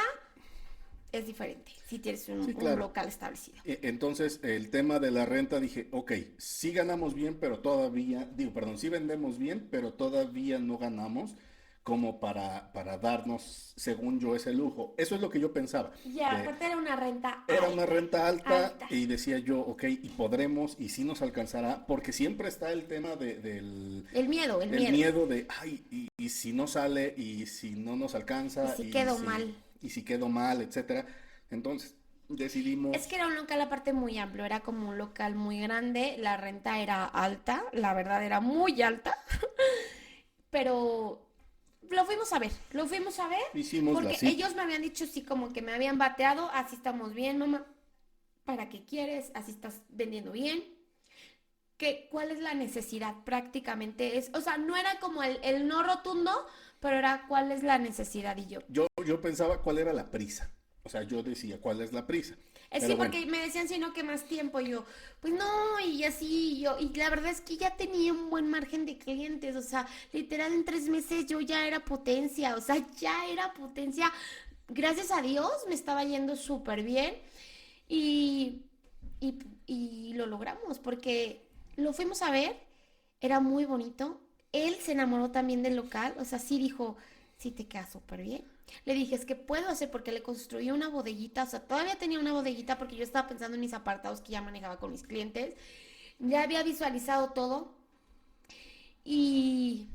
es diferente si tienes Sí, un claro. local establecido. Entonces, el tema de la renta dije, ok, sí ganamos bien, pero todavía, digo, perdón, sí vendemos bien, pero todavía no ganamos como para darnos, según yo, ese lujo. Eso es lo que yo pensaba. Ya, De, aparte era una renta era una alta, renta alta alta. y decía yo, ok, y podremos, y sí nos alcanzará, porque siempre está el tema El del miedo. miedo de, ay, y si no sale, y si no nos Y alcanza, si quedó mal. y si quedo mal, etcétera. Entonces Es que decidimos, era un local aparte muy amplio, era como un local muy grande, la renta era alta, la verdad era muy alta, pero lo fuimos a ver, hicimos la porque cita. ellos me habían dicho sí como que me habían bateado, así estamos bien, mamá, ¿para qué quieres? Así estás vendiendo bien. ¿Cuál es la necesidad? Prácticamente o sea, no era como el no rotundo, pero era cuál es la necesidad y yo. Yo pensaba cuál era la prisa. O sea, yo decía, ¿cuál es la prisa? Sí, Pero bueno, porque me decían, si no, que más tiempo. Y yo, pues no, y así, y la verdad es que ya tenía un buen margen de clientes. O sea, literal en 3 meses yo ya era potencia. O sea, ya era potencia. Gracias a Dios me estaba yendo súper bien. Y, y lo logramos, porque lo fuimos a ver, era muy bonito. Él se enamoró también del local, o sea, sí dijo, sí te queda súper bien. Le dije, es que puedo hacer porque le construí una bodeguita, o sea, todavía tenía una bodeguita porque yo estaba pensando en mis apartados que ya manejaba con mis clientes. Ya había visualizado todo y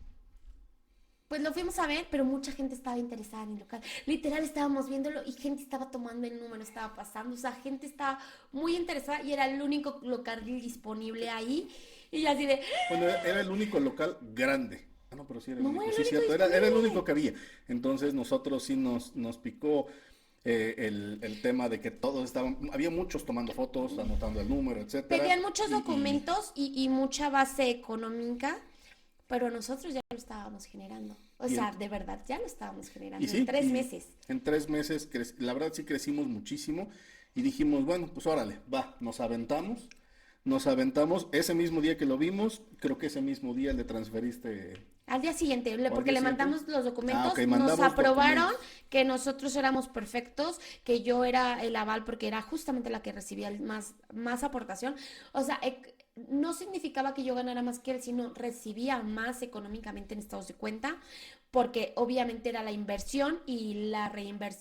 pues lo fuimos a ver, pero mucha gente estaba interesada en el local. Literal estábamos viéndolo y gente estaba tomando el número, estaba pasando, o sea, gente estaba muy interesada y era el único local disponible ahí. Y yo así de, bueno, era el único local grande. Ah, no, pero sí era el no, era único, el sí, único cierto, era el único disponible. que había. Entonces nosotros sí nos picó el tema de que todos estaban, había muchos tomando fotos, anotando el número, etcétera. Pedían muchos documentos y mucha base económica, pero nosotros ya lo estábamos generando. O Y, sea, en- de verdad, ya lo estábamos y generando en sí, tres y meses. en 3 meses, la verdad sí crecimos muchísimo y dijimos, bueno, pues órale, va, nos aventamos. Nos aventamos ese mismo día que lo vimos, creo que ese mismo día le transferiste, Al día siguiente, o al porque día le siguiente. mandamos los Ah, ok, documentos, nos mandamos aprobaron documentos. que nosotros éramos perfectos, que yo era el aval porque era justamente la que recibía más aportación. O sea, no significaba que yo ganara más que él, sino recibía más económicamente en estados de cuenta, porque obviamente era la inversión y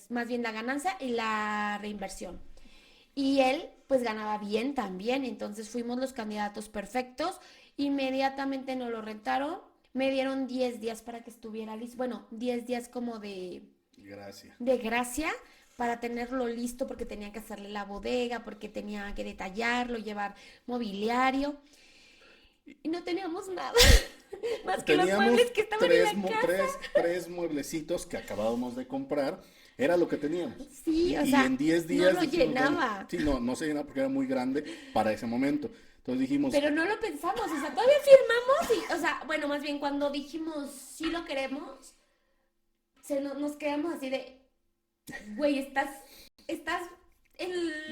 más bien la ganancia y la reinversión. Y él pues ganaba bien también, entonces fuimos los candidatos perfectos. Inmediatamente nos lo rentaron, me dieron 10 días para que estuviera listo, bueno, 10 días como Gracias. de gracia para tenerlo listo porque tenía que hacerle la bodega, porque tenía que detallarlo, llevar mobiliario y no teníamos nada más que los Teníamos muebles que estaban en la casa. tres mueblecitos que acabábamos de comprar, era lo que teníamos. Sí, o Y sea, en 10 no días lo dijimos, bueno, llenaba. sí, no, no se llenaba porque era muy grande para ese momento. Entonces dijimos, Pero no lo pensamos, o sea, todavía firmamos y, o sea, bueno, más bien cuando dijimos sí lo queremos, nos quedamos así de, güey, estás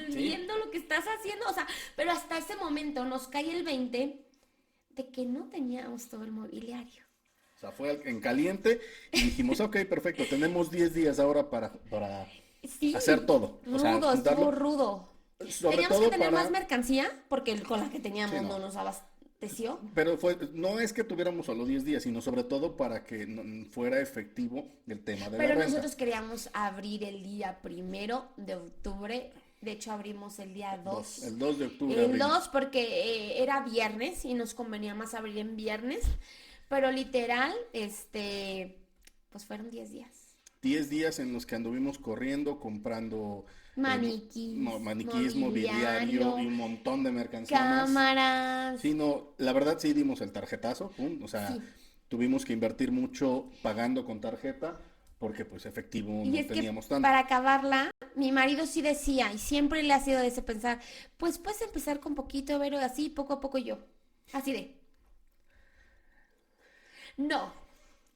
sí, viendo lo que estás haciendo, o sea, pero hasta ese momento nos cae el 20 de que no teníamos todo el mobiliario. o sea, fue en caliente y dijimos, ok, perfecto, tenemos 10 días ahora para hacer Sí, todo. O sea, rudo, estuvo juntarlo, rudo. sobre Teníamos que todo tener más para, mercancía porque con la que sí, teníamos no. no nos abasteció. Pero no es que tuviéramos solo 10 días, sino sobre todo para que fuera efectivo el tema de la Pero renta. nosotros queríamos abrir el día 1 de octubre. De hecho, abrimos el día 2. El 2 de octubre El abrimos. 2 porque era viernes y nos convenía más abrir en viernes. Pero literal, pues fueron 10 días. 10 días en los que anduvimos corriendo, comprando eh, Maniquís, maniquíes, mobiliario y mobiliario, un montón de mercancía más. cámaras. Sí, no, la verdad sí dimos el tarjetazo, pum, o sea, Sí. tuvimos que invertir mucho pagando con tarjeta porque pues efectivo Y no es que teníamos tanto. para acabarla, mi marido sí decía, y siempre le ha sido de ese pensar, pues puedes empezar con poquito, pero así, poco a poco yo. Así de, no.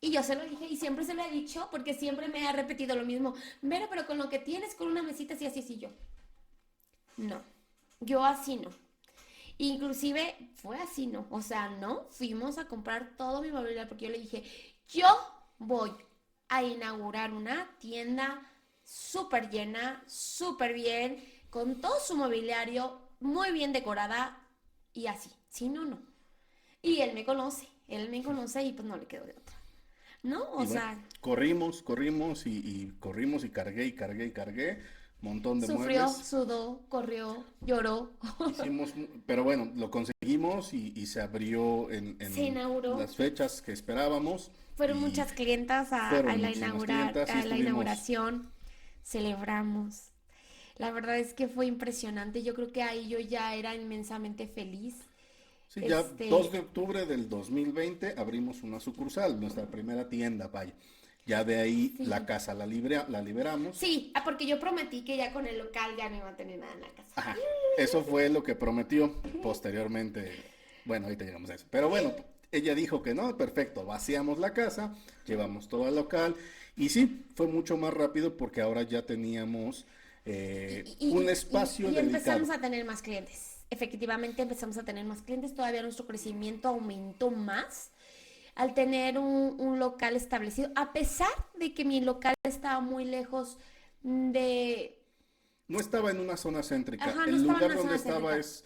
Y yo se lo dije y siempre se lo he dicho porque siempre me ha repetido lo mismo. Vero, pero con lo que tienes, con una mesita así, así, así, yo. No, yo así no. Inclusive fue así, ¿no? O sea, no, fuimos a comprar todo mi mobiliario porque yo le dije, yo voy a inaugurar una tienda súper llena, súper bien, con todo su mobiliario, muy bien decorada y así. Si no, no. Y él me conoce y pues no le quedó de otra. ¿No? O Y bueno, sea, corrimos y corrimos y cargué y cargué y cargué, montón de sufrió, muebles. sudó, corrió, lloró. Hicimos, pero bueno, lo conseguimos y se abrió Se en inauguró. las fechas que esperábamos Fueron y muchas clientas fueron muchísimas clientas y a la estuvimos, inauguración. Celebramos. La verdad es que fue impresionante. Yo creo que ahí yo ya era inmensamente feliz. sí, ya 2 Este, de octubre del 2020 abrimos una sucursal, nuestra primera tienda, vaya. Ya de ahí la sí. casa la liberamos. Sí, porque yo prometí que ya con el local ya no iba a tener nada en la casa. Ajá, eso fue lo que prometió posteriormente. Bueno, ahorita llegamos a eso. Pero bueno, ella dijo que no, perfecto, vaciamos la casa, llevamos todo al local y sí, fue mucho más rápido porque ahora ya teníamos un espacio Y dedicado. empezamos a tener más clientes. Efectivamente empezamos a tener más clientes. Todavía nuestro crecimiento aumentó más al tener un local establecido. A pesar de que mi local estaba muy lejos de... No estaba en una zona céntrica. Ajá, no El estaba en lugar una donde zona estaba céntrica. es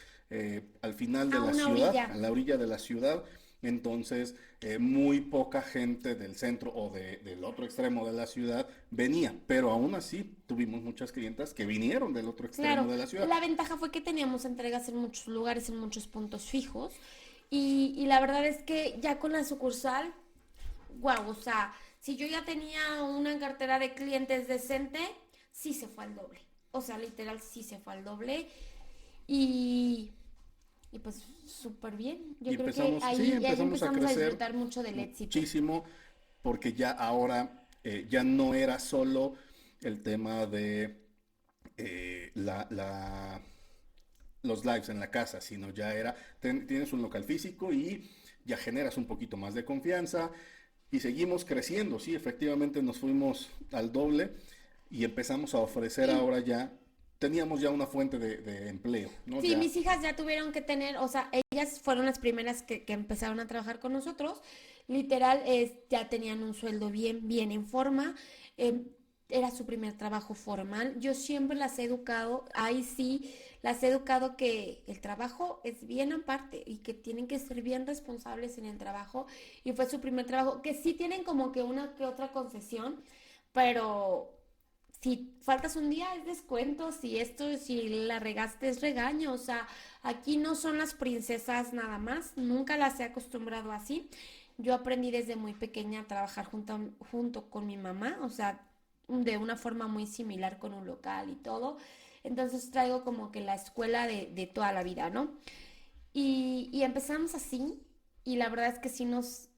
al final de A la una ciudad, orilla. a la orilla de la ciudad. Entonces, muy poca gente del centro o del otro extremo de la ciudad venía. Pero aún así, tuvimos muchas clientas que vinieron del otro extremo Claro, de la ciudad. la ventaja fue que teníamos entregas en muchos lugares, en muchos puntos fijos. Y la verdad es que ya con la sucursal, wow, o sea, si yo ya tenía una cartera de clientes decente, sí se fue al doble. O sea, literal, sí se fue al doble. Y, y pues súper bien. Yo Y creo que empezamos, sí, ahí empezamos a empezamos a crecer disfrutar mucho del éxito. muchísimo porque ya ahora ya no era solo el tema de los lives en la casa, sino ya era, tienes un local físico y ya generas un poquito más de confianza y seguimos creciendo, sí, efectivamente nos fuimos al doble y empezamos a ofrecer Y ahora ya, teníamos ya una fuente de empleo, ¿no? sí, Ya, mis hijas ya tuvieron que tener, o sea, ellas fueron las primeras que empezaron a trabajar con nosotros. Literal, ya tenían un sueldo bien, bien en forma. eh, Era su primer trabajo formal. Yo siempre las he educado, ahí sí, las he educado que el trabajo es bien aparte y que tienen que ser bien responsables en el trabajo. Y fue su primer trabajo, que sí tienen como que una que otra concesión, pero si faltas un día es descuento, si esto, si la regaste es regaño, o sea, aquí no son las princesas nada más, nunca las he acostumbrado así. Yo aprendí desde muy pequeña a trabajar junto con mi mamá, o sea, de una forma muy similar con un local y todo. Entonces traigo como que la escuela de toda la vida, ¿no? Y empezamos así, y la verdad es que sí nos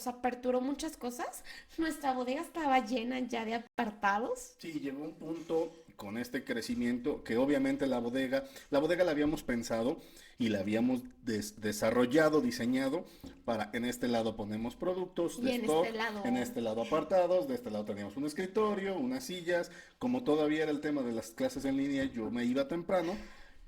aperturó muchas cosas. Nuestra bodega estaba llena ya de apartados. Sí, llegó un punto con este crecimiento que obviamente la bodega la habíamos pensado y la habíamos desarrollado, diseñado para en este lado ponemos productos de Y en stock, este en lado este lado apartados, de este lado teníamos un escritorio, unas sillas, como todavía era el tema de las clases en línea, yo me iba temprano,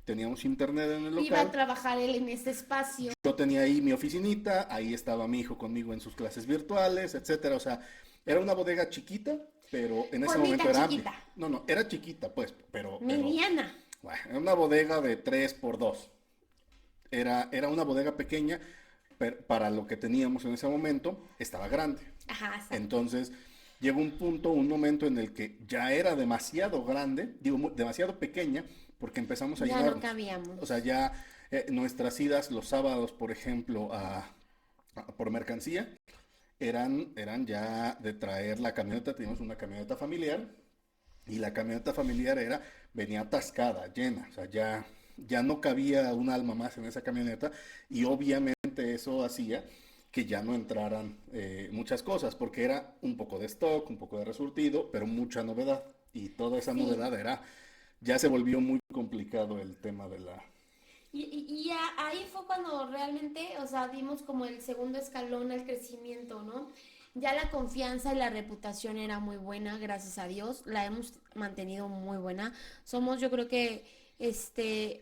teníamos internet en el iba a local, trabajar él en ese espacio. yo tenía ahí mi oficinita, ahí estaba mi hijo conmigo en sus clases virtuales, etcétera. O sea, era una bodega chiquita, pero en ese Bonita, momento era amplia. chiquita, No, no, era chiquita, pues, pero, mediana. bueno, era una bodega de 3 por 2. Era una bodega pequeña, pero para lo que teníamos en ese momento, estaba grande. Ajá, exacto. Entonces, llegó un punto, un momento en el que ya era demasiado grande, digo, demasiado pequeña, porque empezamos a Ya no llenarnos. O sea, cabíamos. ya nuestras idas los sábados, por ejemplo, por mercancía, eran ya de traer la camioneta, teníamos una camioneta familiar, y la camioneta familiar venía atascada, llena, o sea, ya no cabía un alma más en esa camioneta, y obviamente eso hacía que ya no entraran muchas cosas, porque era un poco de stock, un poco de resurtido, pero mucha novedad, y toda esa Sí. novedad ya se volvió muy complicado el tema de la... Ahí fue cuando realmente, o sea, dimos como el segundo escalón al crecimiento, ¿no? Ya la confianza y la reputación era muy buena, gracias a Dios, la hemos mantenido muy buena. Somos, yo creo que,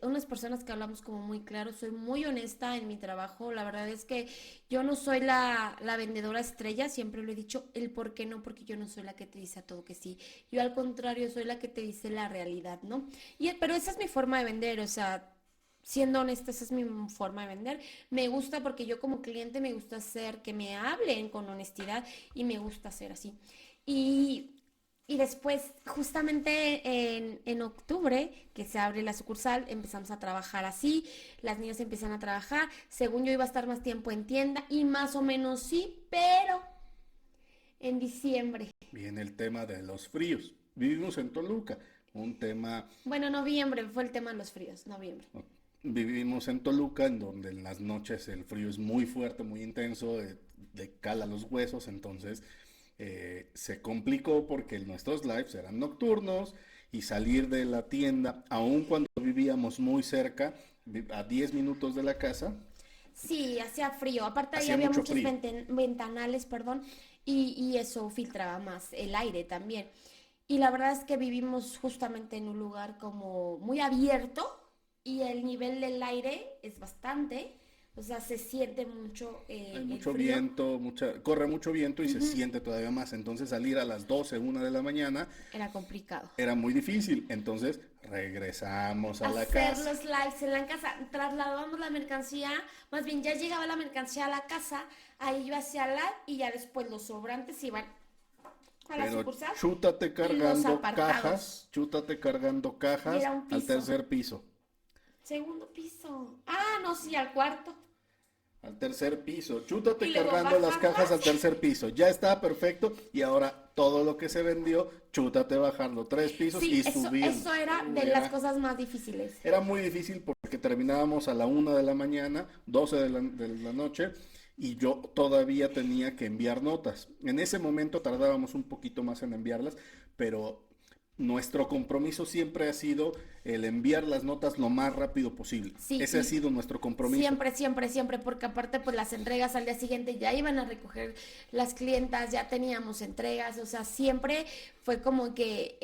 unas personas que hablamos como muy claro, soy muy honesta en mi trabajo, la verdad es que yo no soy la vendedora estrella, siempre lo he dicho, el por qué no, porque yo no soy la que te dice a todo que sí, yo al contrario soy la que te dice la realidad, ¿no? Pero esa es mi forma de vender, o sea, siendo honesta, esa es mi forma de vender. Me gusta porque yo como cliente me gusta hacer que me hablen con honestidad y me gusta hacer así. Y, y después, justamente en octubre, que se abre la sucursal, empezamos a trabajar así, las niñas empiezan a trabajar, según yo iba a estar más tiempo en tienda y más o menos sí, pero en diciembre, Viene el tema de los fríos. Vivimos en Toluca, un tema... bueno, noviembre fue el tema de los fríos, noviembre. Vivimos en Toluca, en donde en las noches el frío es muy fuerte, muy intenso, de cala los huesos, entonces se complicó porque nuestros lives eran nocturnos y salir de la tienda, aun cuando vivíamos muy cerca, a 10 minutos de la casa, Sí, hacía frío. Aparte ahí hacía había mucho muchos frío. ventanales, perdón, y eso filtraba más el aire también. Y la verdad es que vivimos justamente en un lugar como muy abierto y el nivel del aire es bastante, o sea, se siente mucho Hay el mucho frío. viento, corre mucho viento y se Ujú. siente todavía más. Entonces salir a las 12, 1 de la mañana Era complicado. era muy difícil. Entonces regresamos a la Hacer casa. los lives en la casa, trasladábamos la mercancía, más bien ya llegaba la mercancía a la casa, ahí yo hacía live y ya después los sobrantes iban a la Pero sucursal chútate y los cargando apartados. cajas, chútate cargando Y cajas era un al piso. tercer piso. Segundo piso. Ah, no, sí, al cuarto. Al tercer piso. Chútate Y luego cargando las cajas al bajarlas. tercer piso. Ya está perfecto. Y ahora todo lo que se vendió, chútate bajarlo 3 pisos Sí, y subirlo. eso era de las Era, cosas más difíciles. era muy difícil porque terminábamos a la 1 de la mañana, 12 de la noche, y yo todavía tenía que enviar notas. En ese momento tardábamos un poquito más en enviarlas, pero nuestro compromiso siempre ha sido el enviar las notas lo más rápido posible. Sí, Ese ha y sido nuestro compromiso. siempre, siempre, siempre, porque aparte pues las entregas al día siguiente ya iban a recoger las clientas, ya teníamos entregas, o sea, siempre fue como que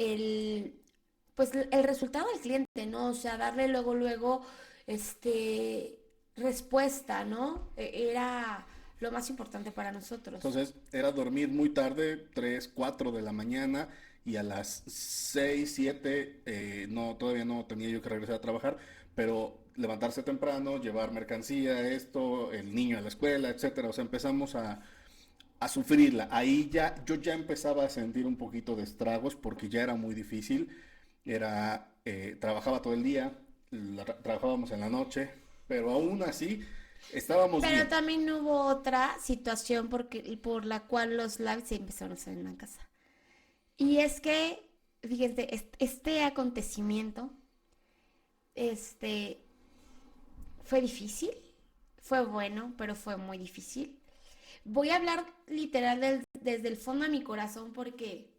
pues el resultado del cliente, ¿no? O sea, darle luego, luego, este, respuesta, ¿no? Era lo más importante para nosotros. Entonces era dormir muy tarde, 3, 4 de la mañana, y a las 6, 7, no, todavía no tenía yo que regresar a trabajar, pero levantarse temprano, llevar mercancía, esto, el niño a la escuela, etcétera. O sea, empezamos a sufrirla. Ahí ya, yo ya empezaba a sentir un poquito de estragos porque ya era muy difícil. Trabajaba todo el día, trabajábamos en la noche, pero aún así estábamos Pero bien. también hubo otra situación por la cual los lives se empezaron a hacer en la casa. Y es que, fíjense, este acontecimiento, este, fue difícil, fue bueno, pero fue muy difícil. Voy a hablar literal desde el fondo de mi corazón porque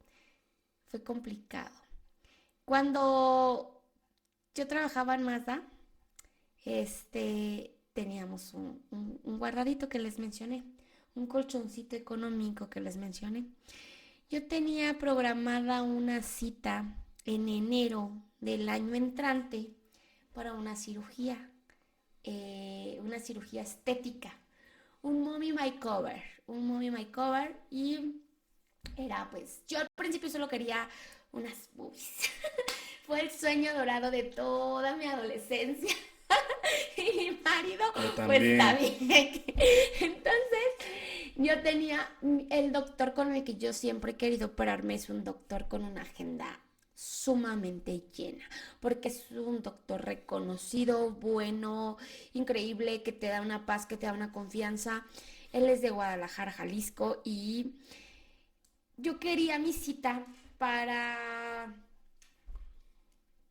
fue complicado. Cuando yo trabajaba en Mazda, teníamos un guardadito que les mencioné, un colchoncito económico que les mencioné. Yo tenía programada una cita en enero del año entrante para una cirugía estética, un mommy makeover y era pues, yo al principio solo quería unas boobies. Fue el sueño dorado de toda mi adolescencia. Y mi marido, Yo pues también. también. Entonces, yo tenía el doctor con el que yo siempre he querido operarme, es un doctor con una agenda sumamente llena, porque es un doctor reconocido, bueno, increíble, que te da una paz, que te da una confianza. Él es de Guadalajara, Jalisco, y yo quería mi cita para...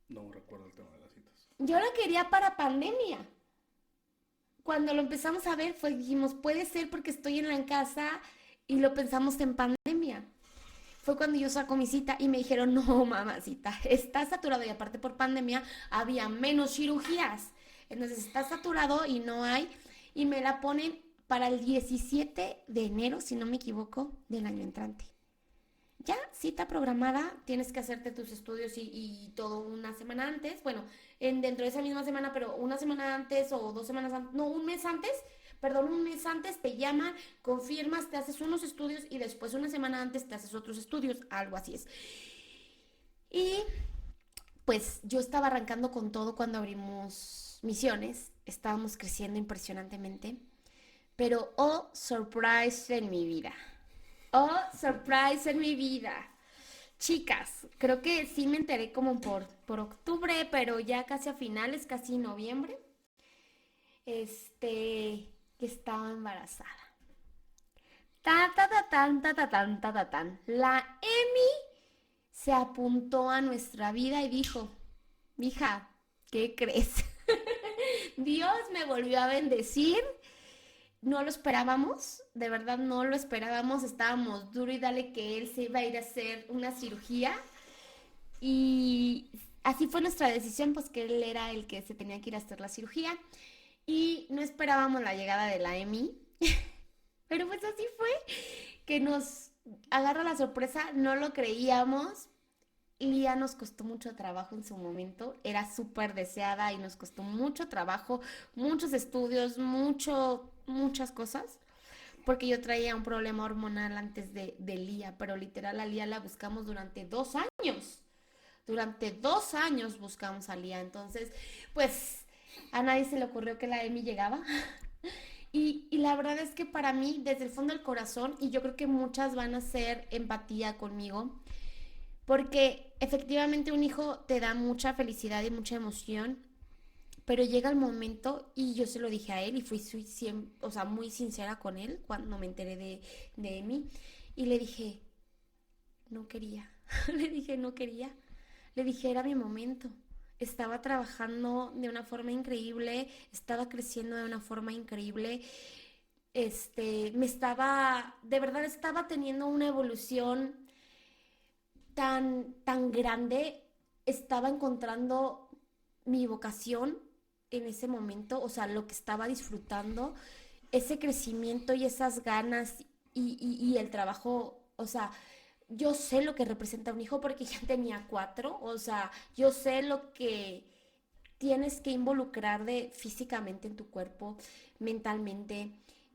No recuerdo el tema de las citas. Yo la quería para pandemia. Cuando lo empezamos a ver, dijimos, puede ser porque estoy en la casa y lo pensamos en pandemia. Fue cuando yo saco mi cita y me dijeron, no, mamacita, está saturado y aparte por pandemia había menos cirugías. Entonces está saturado y no hay. Y me la ponen para el 17 de enero, si no me equivoco, del año entrante. Ya, cita programada, tienes que hacerte tus estudios y todo una semana antes, bueno, dentro de esa misma semana, pero una semana antes o 2 semanas antes, no, un mes antes, perdón, un mes antes te llaman, confirmas, te haces unos estudios y después una semana antes te haces otros estudios, algo así es. Y pues yo estaba arrancando con todo cuando abrimos Misiones, estábamos creciendo impresionantemente, pero oh, surprise en mi vida. Oh, surprise en mi vida. Chicas, creo que sí me enteré como por octubre, pero ya casi a finales, casi noviembre, que estaba embarazada. Ta, ta, ta, tan, ta, ta, tan, ta, ta, tan. La Emi se apuntó a nuestra vida y dijo, mija, ¿qué crees? Dios me volvió a bendecir. No lo esperábamos, de verdad no lo esperábamos, estábamos duro y dale que él se iba a ir a hacer una cirugía y así fue nuestra decisión, pues que él era el que se tenía que ir a hacer la cirugía y no esperábamos la llegada de la EMI, pero pues así fue, que nos agarra la sorpresa, no lo creíamos. Lía nos costó mucho trabajo en su momento, era súper deseada y nos costó mucho trabajo, muchos estudios, muchas cosas, porque yo traía un problema hormonal antes de Lía, pero literal a Lía la buscamos durante 2 años. Durante 2 años buscamos a Lía, entonces, pues a nadie se le ocurrió que la Emi llegaba. Y la verdad es que para mí, desde el fondo del corazón, y yo creo que muchas van a hacer empatía conmigo, porque efectivamente un hijo te da mucha felicidad y mucha emoción, pero llega el momento, y yo se lo dije a él, y fui o sea, muy sincera con él cuando me enteré de Emi, y le dije, no quería, le dije, no quería, le dije, era mi momento. Estaba trabajando de una forma increíble, estaba creciendo de una forma increíble, de verdad estaba teniendo una evolución tan grande, estaba encontrando mi vocación en ese momento, o sea, lo que estaba disfrutando, ese crecimiento y esas ganas y el trabajo, o sea, yo sé lo que representa un hijo porque ya tenía 4, o sea, yo sé lo que tienes que involucrar de físicamente en tu cuerpo, mentalmente,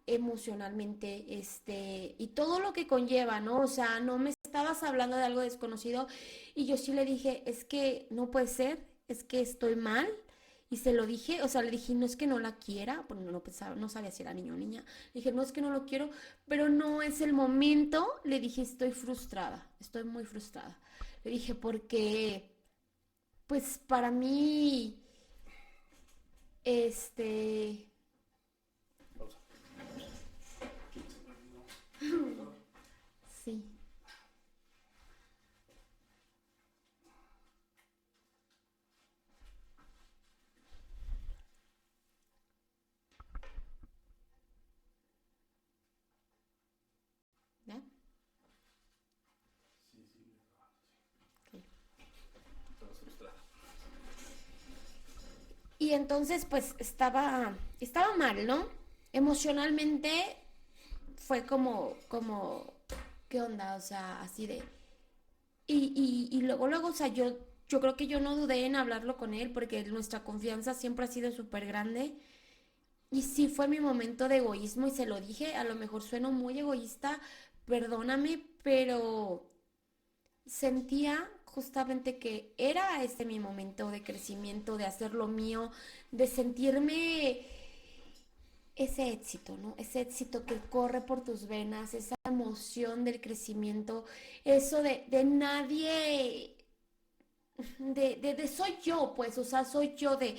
emocionalmente, y todo lo que conlleva, ¿no? O sea, no me estabas hablando de algo desconocido y yo sí le dije, es que no puede ser, es que estoy mal Y se lo dije, o sea, le dije, no es que no la quiera, porque no pensaba, no sabía si era niño o niña. Le dije, no es que no lo quiero, pero no es el momento. Le dije, estoy frustrada, estoy muy frustrada. Le dije, porque, pues para mí, este, sí, ¿ya? Ok. Y entonces, pues, estaba mal, ¿no? Emocionalmente fue como, ¿qué onda? O sea, así de... Y luego, o sea, yo creo que yo no dudé en hablarlo con él porque nuestra confianza siempre ha sido súper grande. Y sí fue mi momento de egoísmo y se lo dije, a lo mejor sueno muy egoísta, perdóname, pero sentía justamente que era este mi momento de crecimiento, de hacer lo mío, de sentirme ese éxito, ¿no? Ese éxito que corre por tus venas, esa emoción del crecimiento, eso de nadie, de soy yo, pues, o sea, soy yo, de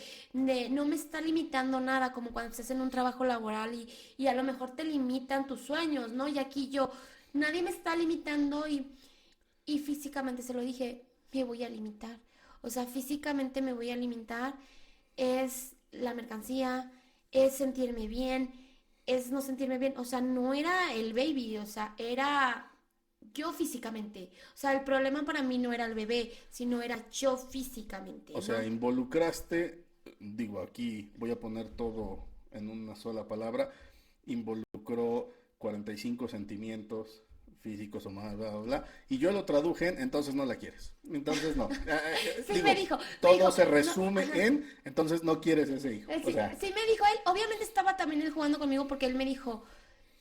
no me está limitando nada, como cuando estás en un trabajo laboral y a lo mejor te limitan tus sueños, ¿no? Y aquí yo, nadie me está limitando y físicamente se lo dije, me voy a limitar. O sea, físicamente me voy a limitar. Es la mercancía, es sentirme bien, es no sentirme bien. O sea, no era el baby, o sea, era yo físicamente. O sea, el problema para mí no era el bebé, sino era yo físicamente, O sea, ¿no? involucraste, digo, aquí voy a poner todo en una sola palabra, involucró 45 sentimientos físicos o más, bla, bla, bla, y yo lo traduje en, entonces no la quieres. Entonces no. Sí, Digo, me todo dijo, se no, resume ajá. en, entonces no quieres ese hijo. O Sí, sea, sí me dijo él, obviamente estaba también él jugando conmigo porque él me dijo,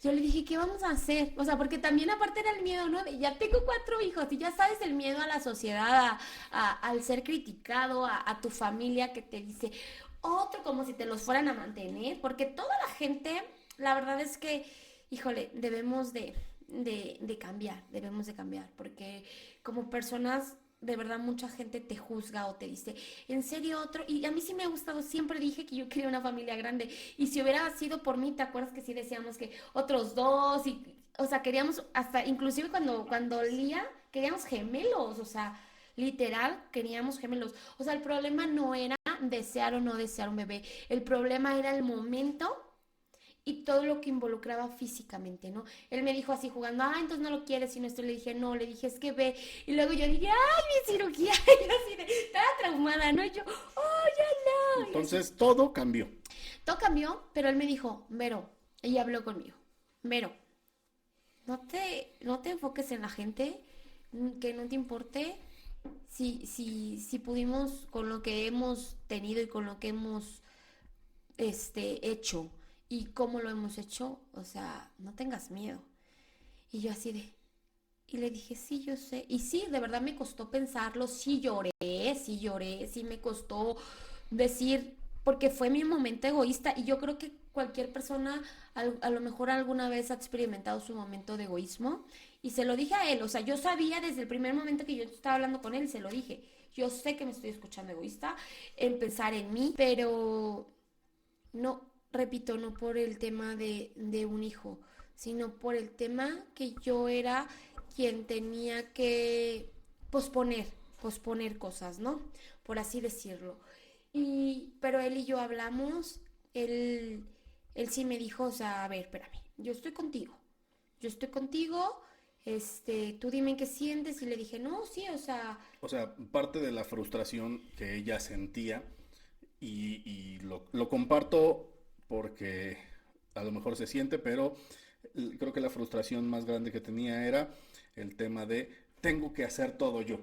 yo le dije, ¿qué vamos a hacer? O sea, porque también aparte era el miedo, ¿no? Ya tengo 4 hijos y ya sabes el miedo a la sociedad, al ser criticado, a tu familia que te dice otro como si te los fueran a mantener, porque toda la gente, la verdad es que, híjole, debemos de cambiar, debemos de cambiar, porque como personas de verdad mucha gente te juzga o te dice, ¿en serio otro? Y a mí sí me ha gustado, siempre dije que yo quería una familia grande. Y si hubiera sido por mí, ¿te acuerdas que sí decíamos que otros dos? Y, o sea, queríamos hasta, inclusive cuando Lía, queríamos gemelos, o sea, literal, queríamos gemelos. O sea, el problema no era desear o no desear un bebé, el problema era el momento y todo lo que involucraba físicamente, ¿no? Él me dijo así jugando, ah, entonces no lo quieres, y no esto le dije, no, le dije, es que ve, y luego yo dije, ay, mi cirugía, y yo así de, estaba traumada, ¿no? Y yo, oh, ya no, y así. entonces todo cambió. Todo cambió, pero él me dijo, Vero, y habló conmigo, Vero, no te enfoques en la gente, que no te importe si pudimos con lo que hemos tenido y con lo que hemos hecho y cómo lo hemos hecho, o sea, no tengas miedo. Y yo así de, y le dije, sí, yo sé. Y sí, de verdad me costó pensarlo, sí lloré, sí me costó decir, porque fue mi momento egoísta y yo creo que cualquier persona a lo mejor alguna vez ha experimentado su momento de egoísmo y se lo dije a él, o sea, yo sabía desde el primer momento que yo estaba hablando con él, se lo dije, yo sé que me estoy escuchando egoísta en pensar en mí, pero no, repito, no por el tema de un hijo, sino por el tema que yo era quien tenía que posponer, posponer cosas, ¿no? Por así decirlo. Pero él y yo hablamos, él sí me dijo, o sea, a ver, espérame, yo estoy contigo, tú dime qué sientes, y le dije, no, sí, o sea, O sea, parte de la frustración que ella sentía, y lo comparto porque a lo mejor se siente, pero creo que la frustración más grande que tenía era el tema de tengo que hacer todo yo.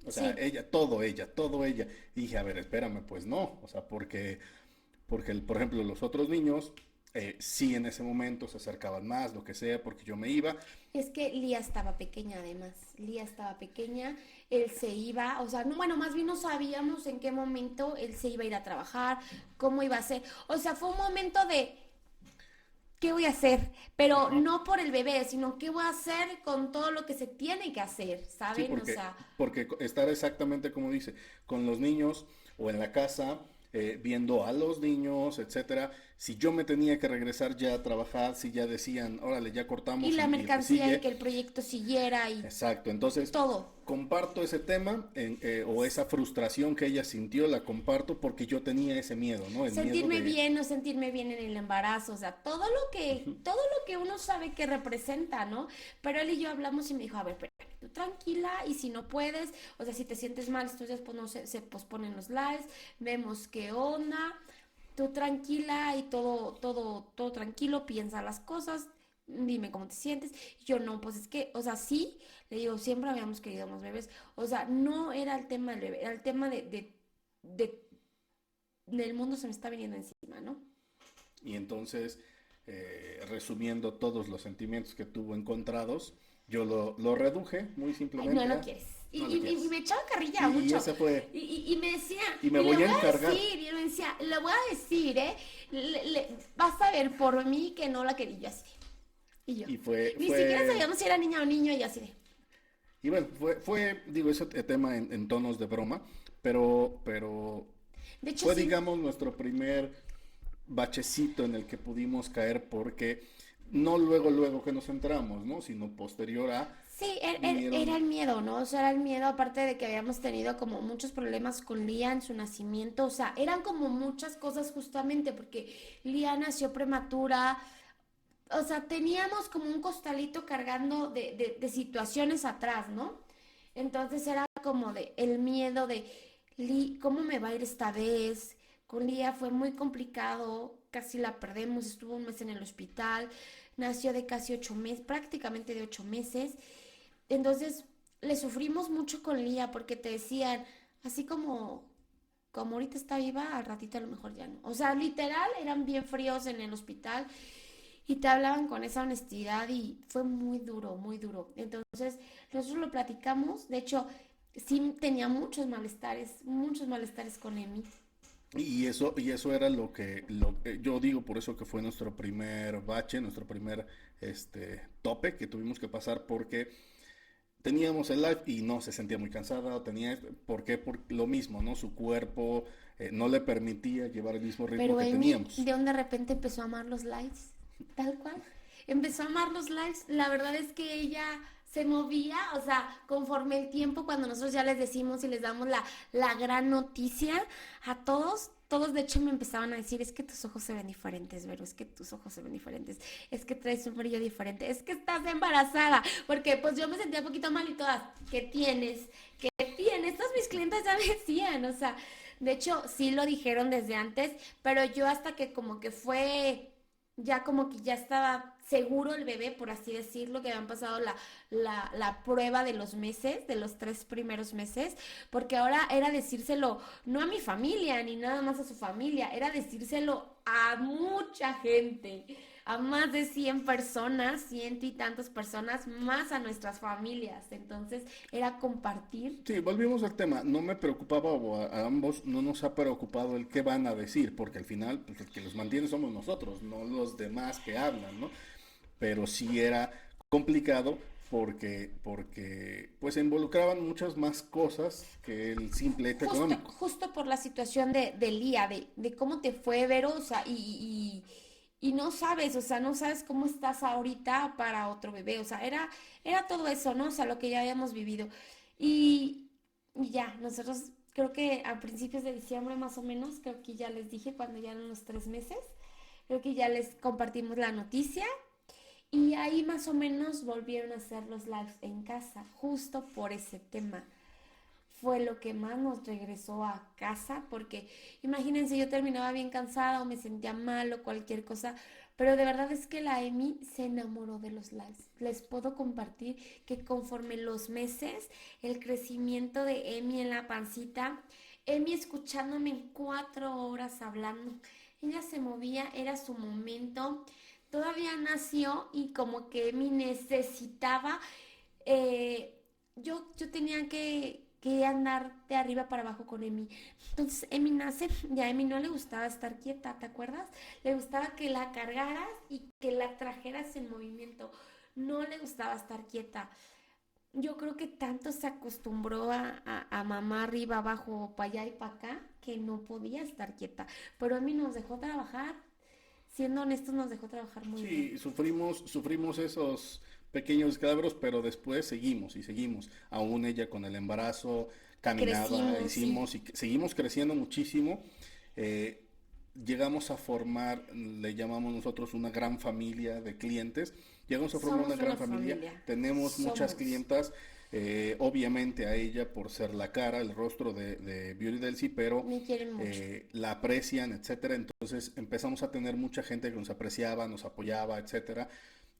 O sea, sí, ella, todo ella, todo ella. Y dije, a ver, espérame, pues no. O sea, porque por ejemplo, los otros niños sí en ese momento se acercaban más, lo que sea, porque yo me iba. Es que Lía estaba pequeña además, Lía estaba pequeña, él se iba, o sea, no, bueno, más bien no sabíamos en qué momento él se iba a ir a trabajar, cómo iba a ser, o sea, fue un momento de qué voy a hacer, pero Ajá. no por el bebé, sino qué voy a hacer con todo lo que se tiene que hacer, Sí, ¿saben? O porque, sea, porque estar exactamente como dice, con los niños o en la casa, viendo a los niños, etcétera. Si yo me tenía que regresar ya a trabajar, si ya decían, órale, ya y cortamos la y el que mercancía y sigue. que el proyecto siguiera y Exacto, entonces todo. comparto ese tema o esa frustración que ella sintió, la comparto porque yo tenía ese miedo, ¿no? El miedo Sentirme de... bien, no sentirme bien en el embarazo, o sea, todo lo que uno sabe que representa, ¿no? Pero él y yo hablamos y me dijo, a ver, espérame, tú tranquila y si no puedes, o sea, si te sientes mal estos días, pues no se posponen los lives, vemos qué onda, tú tranquila y todo tranquilo, piensa las cosas, dime cómo te sientes. Y yo no, pues es que, o sea, sí, le digo, siempre habíamos querido más bebés, o sea, no era el tema del bebé, era el tema de del mundo se me está viniendo encima, ¿no? Y entonces, resumiendo todos los sentimientos que tuvo encontrados, yo lo reduje muy Ay, no simplemente lo a, quieres. no le Y quieres. me echaba carrilla Y mucho. esa fue, Y me decía, y me y le voy a voy a encargar. decir, y él me decía, le voy a decir, ¿eh? Vas a ver por mí que no la quería. Y yo así. Y yo. Y fue, Ni siquiera fue, sabíamos si era niña o niño, y así de. y bueno, digo, ese tema en tonos de broma, pero De hecho, fue, sí. digamos, nuestro primer bachecito en el que pudimos caer porque no luego, luego que nos entramos, ¿no? Sino posterior a, Sí, era vinieron, el miedo, ¿no? O sea, era el miedo, aparte de que habíamos tenido como muchos problemas con Lía en su nacimiento, o sea, eran como muchas cosas justamente porque Lía nació prematura, o sea, teníamos como un costalito cargando de situaciones atrás, ¿no? Entonces era como de el miedo de, ¿cómo me va a ir esta vez? Con Lía fue muy complicado, casi la perdemos, estuvo un mes en el hospital, nació de casi 8 meses, prácticamente de 8 meses. Entonces le sufrimos mucho con Lía porque te decían, así como ahorita está viva, al ratito a lo mejor ya no. O sea, literal, eran bien fríos en el hospital y te hablaban con esa honestidad y fue muy duro, muy duro. Entonces, nosotros lo platicamos, de hecho, sí tenía muchos malestares con Emi. y eso era yo digo por eso que fue nuestro primer bache, nuestro primer tope que tuvimos que pasar porque teníamos el live y no se sentía muy cansada, ¿por qué? Por lo mismo, ¿no? Su cuerpo no le permitía llevar el mismo ritmo Pero que Emi, teníamos. de un de repente empezó a amar los lives, tal cual. Empezó a amar los lives. La verdad es que ella se movía, o sea, conforme el tiempo, cuando nosotros ya les decimos y les damos la gran noticia a todos, todos de hecho me empezaban a decir, es que tus ojos se ven diferentes, Vero, es que tus ojos se ven diferentes, es que traes un brillo diferente, es que estás embarazada, porque pues yo me sentía un poquito mal y todas, ¿qué tienes? ¿Qué tienes? Todos mis clientes ya me decían, o sea, de hecho sí lo dijeron desde antes, pero yo hasta que como que fue ya como que ya estaba seguro el bebé, por así decirlo, que habían pasado la prueba de los meses, de los 3 primeros meses, porque ahora era decírselo no a mi familia, ni nada más a su familia, era decírselo a mucha gente, a más de 100 personas, ciento y tantas personas, más a nuestras familias. Entonces era compartir. Sí, volvimos al tema. No me preocupaba, o a ambos no nos ha preocupado el qué van a decir, porque al final pues, el que los mantiene somos nosotros, no los demás que hablan, ¿no? Pero sí era complicado porque pues involucraban muchas más cosas que el simple hecho económico. Justo por la situación de Lía, de cómo te fue, Vero, o sea, y no sabes, o sea, no sabes cómo estás ahorita para otro bebé, o sea, era todo eso, ¿no? O sea, lo que ya habíamos vivido. Y, y ya, nosotros creo que a principios de diciembre más o menos, creo que ya les dije cuando ya eran los 3 meses, creo que ya les compartimos la noticia y ahí más o menos volvieron a hacer los lives en casa, justo por ese tema fue lo que más nos regresó a casa, porque imagínense, yo terminaba bien cansada o me sentía mal o cualquier cosa, pero de verdad es que la Emi se enamoró de los lives. Les puedo compartir que conforme los meses, el crecimiento de Emi en la pancita, Emi escuchándome en 4 horas hablando, ella se movía, era su momento, todavía nació y como que Emi necesitaba, eh, yo tenía que andar de arriba para abajo con Emi. Entonces Emi nace y a Emi no le gustaba estar quieta, ¿te acuerdas? Le gustaba que la cargaras y que la trajeras en movimiento. No le gustaba estar quieta. Yo creo que tanto se acostumbró a mamá arriba, abajo, para allá y para acá, que no podía estar quieta. Pero Emi nos dejó trabajar, siendo honestos, nos dejó trabajar muy bien. Sí, sufrimos esos pequeños descalabros, pero después seguimos y seguimos. Aún ella con el embarazo caminaba, Crecimos, sí. hicimos y seguimos creciendo muchísimo. Eh, Llegamos a formar, le llamamos nosotros una gran familia de clientes. Llegamos a formar una Somos una gran familia. familia. Tenemos muchas Somos. clientas. Obviamente a ella por ser la cara, el rostro de Beauty Delcy, pero Me quieren mucho. la aprecian, etcétera. Entonces empezamos a tener mucha gente que nos apreciaba, nos apoyaba, etcétera.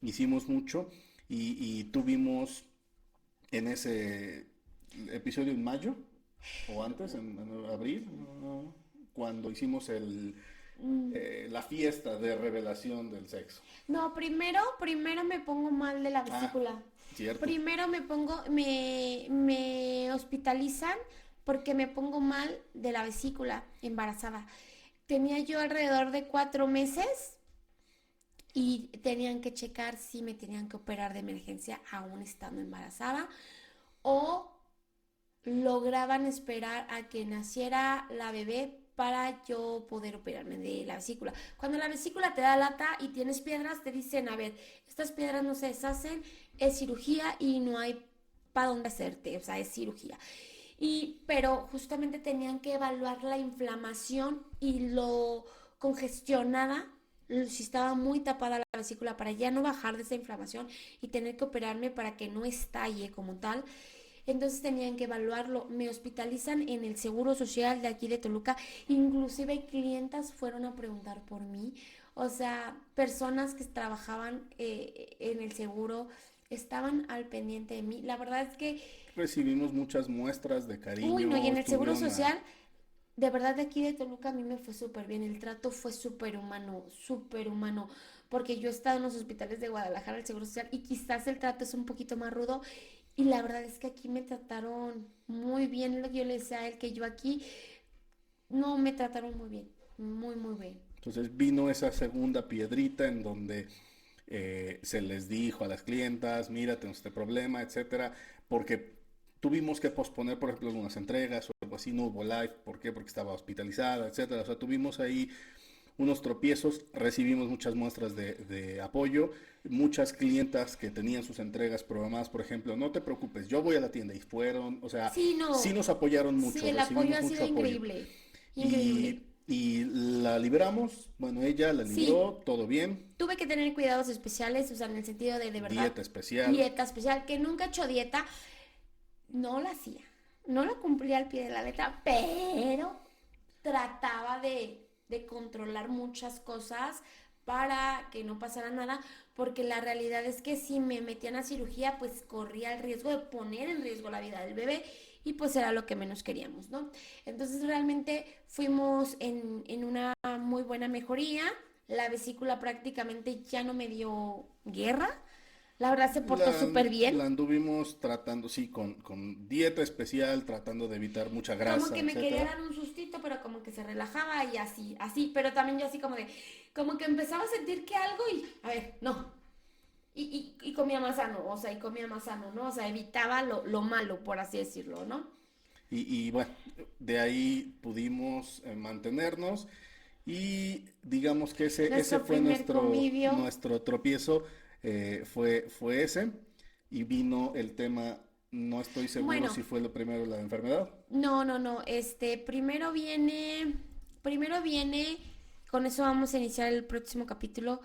Hicimos mucho y tuvimos en ese episodio en mayo o antes, en abril, no, cuando hicimos Mm, la fiesta de revelación del sexo. No, primero me pongo mal de la Ah, vesícula. cierto. Primero me hospitalizan porque me pongo mal de la vesícula embarazada. Tenía yo alrededor de 4 meses y tenían que checar si me tenían que operar de emergencia aún estando embarazada o lograban esperar a que naciera la bebé para yo poder operarme de la vesícula. Cuando la vesícula te da lata y tienes piedras, te dicen, a ver, estas piedras no se deshacen, es cirugía y no hay para dónde hacerte, o sea, es cirugía. Pero justamente tenían que evaluar la inflamación y lo congestionada, si estaba muy tapada la vesícula para ya no bajar de esa inflamación y tener que operarme para que no estalle como tal. Entonces tenían que evaluarlo. Me hospitalizan en el Seguro Social de aquí de Toluca. Inclusive clientas fueron a preguntar por mí. O sea, personas que trabajaban en el seguro estaban al pendiente de mí. La verdad es que, Recibimos muchas muestras de uy, no, y cariño, en el Seguro estuvieron a... Social, de verdad de aquí de Toluca a mí me fue súper bien. El trato fue súper humano, súper humano. Porque yo he estado en los hospitales de Guadalajara, el Seguro Social, y quizás el trato es un poquito más rudo. Y la verdad es que aquí me trataron muy bien. Lo que yo le decía a él, que yo aquí, no, me trataron muy bien. Muy, muy bien. Entonces vino esa segunda piedrita en donde se les dijo a las clientas, mira, tenemos este problema, etcétera, porque tuvimos que posponer, por ejemplo, algunas entregas o algo así, no hubo live, ¿por qué? Porque estaba hospitalizada, etcétera. O sea, tuvimos ahí unos tropiezos, recibimos muchas muestras de apoyo, muchas clientas que tenían sus entregas programadas, por ejemplo, no te preocupes, yo voy a la tienda y fueron, o sea, Sí, sí no. nos apoyaron Sí, mucho, el apoyo recibimos ha sido mucho apoyo. increíble. Increíble. Y la libramos, bueno, ella la Sí, libró, todo bien, tuve que tener cuidados especiales, o sea, en el sentido de verdad, dieta especial. dieta especial, que nunca he hecho dieta, no la hacía, no lo cumplía al pie de la letra, pero trataba de controlar muchas cosas para que no pasara nada, porque la realidad es que si me metían a cirugía, pues corría el riesgo de poner en riesgo la vida del bebé y pues era lo que menos queríamos, ¿no? Entonces realmente fuimos en una muy buena mejoría, la vesícula prácticamente ya no me dio guerra, la verdad se portó La, súper bien. la anduvimos tratando, sí, con dieta especial, tratando de evitar mucha Como grasa, que me quería etcétera. dar un sustito, pero como que se relajaba y así, así, pero también yo así como de, como que empezaba a sentir que algo y, a ver, no. Y comía más sano, o sea, y comía más sano, ¿no? O sea, evitaba lo malo, por así decirlo, ¿no? Y bueno, de ahí pudimos mantenernos y digamos que ese Nuestro fue primer convivio, nuestro tropiezo, fue ese y vino el tema, no estoy seguro bueno, si fue lo primero la enfermedad. no, primero viene, con eso vamos a iniciar el próximo capítulo,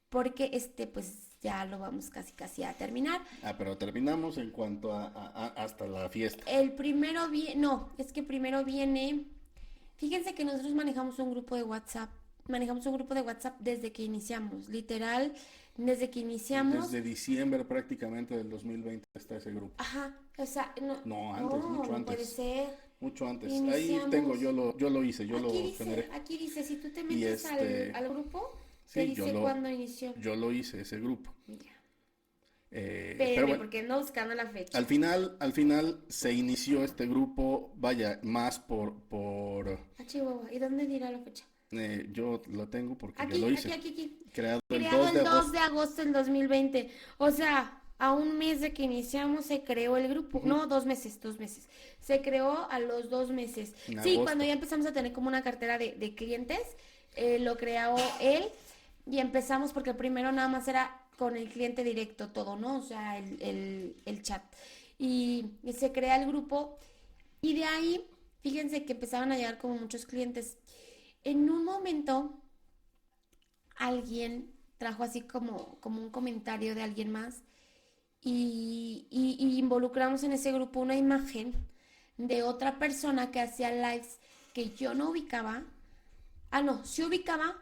porque pues ya lo vamos casi casi a terminar. Ah, pero terminamos en cuanto hasta la fiesta. El primero viene, no, es que primero viene, fíjense que nosotros manejamos un grupo de WhatsApp desde que iniciamos, literal, desde que iniciamos, Desde diciembre prácticamente del 2020 está ese grupo. ajá, o sea, no, No, antes, no, mucho no puede antes. ser. mucho antes. Ahí tengo, Iniciamos, yo lo hice, yo lo generé. aquí dice, si tú te Y metes al grupo, te sí, dice cuándo inició. yo lo hice, ese grupo. Ya. Pero Espérame, bueno, porque ando buscando la fecha. al final se inició este grupo, vaya, más Ah, Chihuahua. ¿Y dónde dirá la fecha? yo lo tengo porque yo lo Aquí, hice. aquí. Creado el Creado 2 de el 2 agosto. de agosto del 2020. O sea, a un mes de que iniciamos se creó el grupo. Ujú, No, 2 meses, 2 meses. Se creó a los 2 meses. en Sí, cuando agosto. ya empezamos a tener como una cartera de clientes, lo creó él y empezamos porque primero nada más era con el cliente directo todo, ¿no? O sea, el chat. Y se crea el grupo y de ahí, fíjense que empezaron a llegar como muchos clientes. En un momento alguien trajo así como un comentario de alguien más y involucramos en ese grupo una imagen de otra persona que hacía lives que yo no ubicaba. Ah, no, sí ubicaba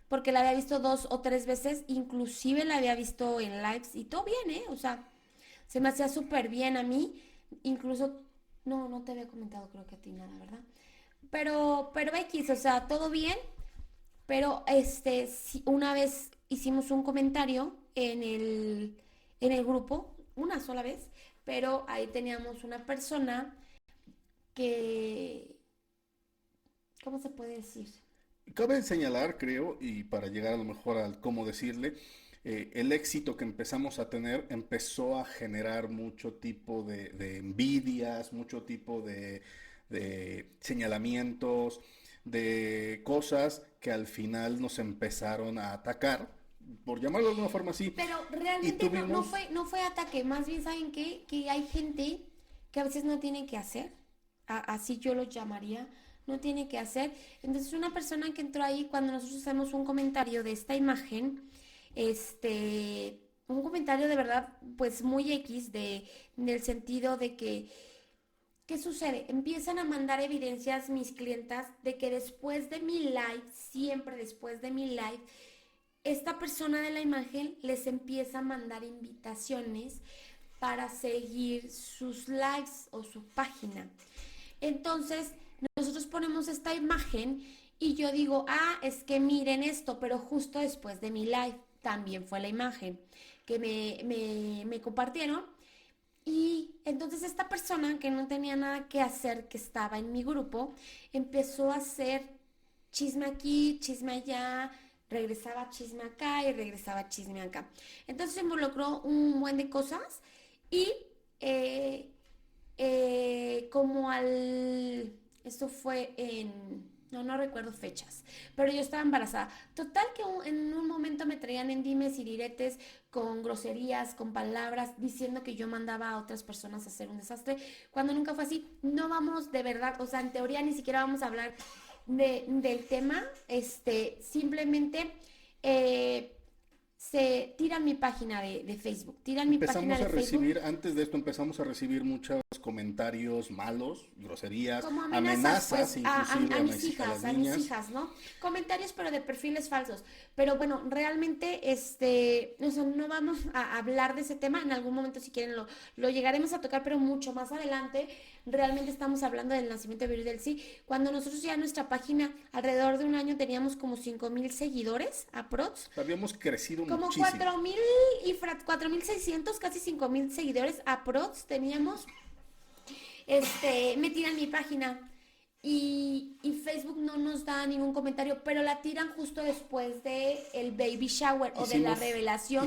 porque la había visto 2 o 3 veces, inclusive la había visto en lives y todo bien, ¿eh? O sea, se me hacía súper bien a mí, incluso, no te había comentado creo que a ti nada, ¿verdad? Pero X, o sea, todo bien, pero una vez hicimos un comentario en el grupo, una sola vez, pero ahí teníamos una persona que, ¿cómo se puede decir? Cabe señalar, creo, y para llegar a lo mejor al cómo decirle, el éxito que empezamos a tener empezó a generar mucho tipo de envidias, mucho tipo de señalamientos, de cosas que al final nos empezaron a atacar, por llamarlo de alguna forma así, Pero y realmente tuvimos, no fue ataque, más bien saben qué, que hay gente que a veces no tiene que hacer, así yo lo llamaría, no tiene que hacer. Entonces una persona que entró ahí cuando nosotros hacemos un comentario de esta imagen, un comentario de verdad pues muy X del sentido de que ¿qué sucede? Empiezan a mandar evidencias mis clientas de que después de mi live, siempre después de mi live, esta persona de la imagen les empieza a mandar invitaciones para seguir sus lives o su página. Entonces, nosotros ponemos esta imagen y yo digo, es que miren esto, pero justo después de mi live también fue la imagen que me compartieron. Y entonces esta persona que no tenía nada que hacer, que estaba en mi grupo, empezó a hacer chisme aquí, chisme allá, regresaba chisme acá y regresaba chisme acá. Entonces se involucró un buen de cosas y eh, como esto fue no recuerdo fechas, pero yo estaba embarazada. Total que en un momento me traían en dimes y diretes con groserías, con palabras, diciendo que yo mandaba a otras personas a hacer un desastre, cuando nunca fue así. No vamos de verdad, o sea, en teoría ni siquiera vamos a hablar del tema, simplemente eh, se tiran mi página de Facebook, tiran mi página empezamos de a Facebook recibir, antes de esto empezamos a recibir muchos comentarios malos, groserías, como amenazas, amenazas pues, inclusive a a las a mis niñas. hijas, ¿no? Comentarios, pero de perfiles falsos. Pero bueno, realmente, o sea, no vamos a hablar de ese tema. En algún momento, si quieren, lo llegaremos a tocar, pero mucho más adelante. Realmente estamos hablando del nacimiento de Viril del Sí. Cuando nosotros ya nuestra página, alrededor de un año, teníamos como 5,000 seguidores, aprox. Habíamos crecido Como muchísimo. 4,600, casi 5,000 seguidores, aprox, teníamos me tiran mi página y Facebook no nos da ningún comentario, pero la tiran justo después de el baby shower o de la Hicimos, revelación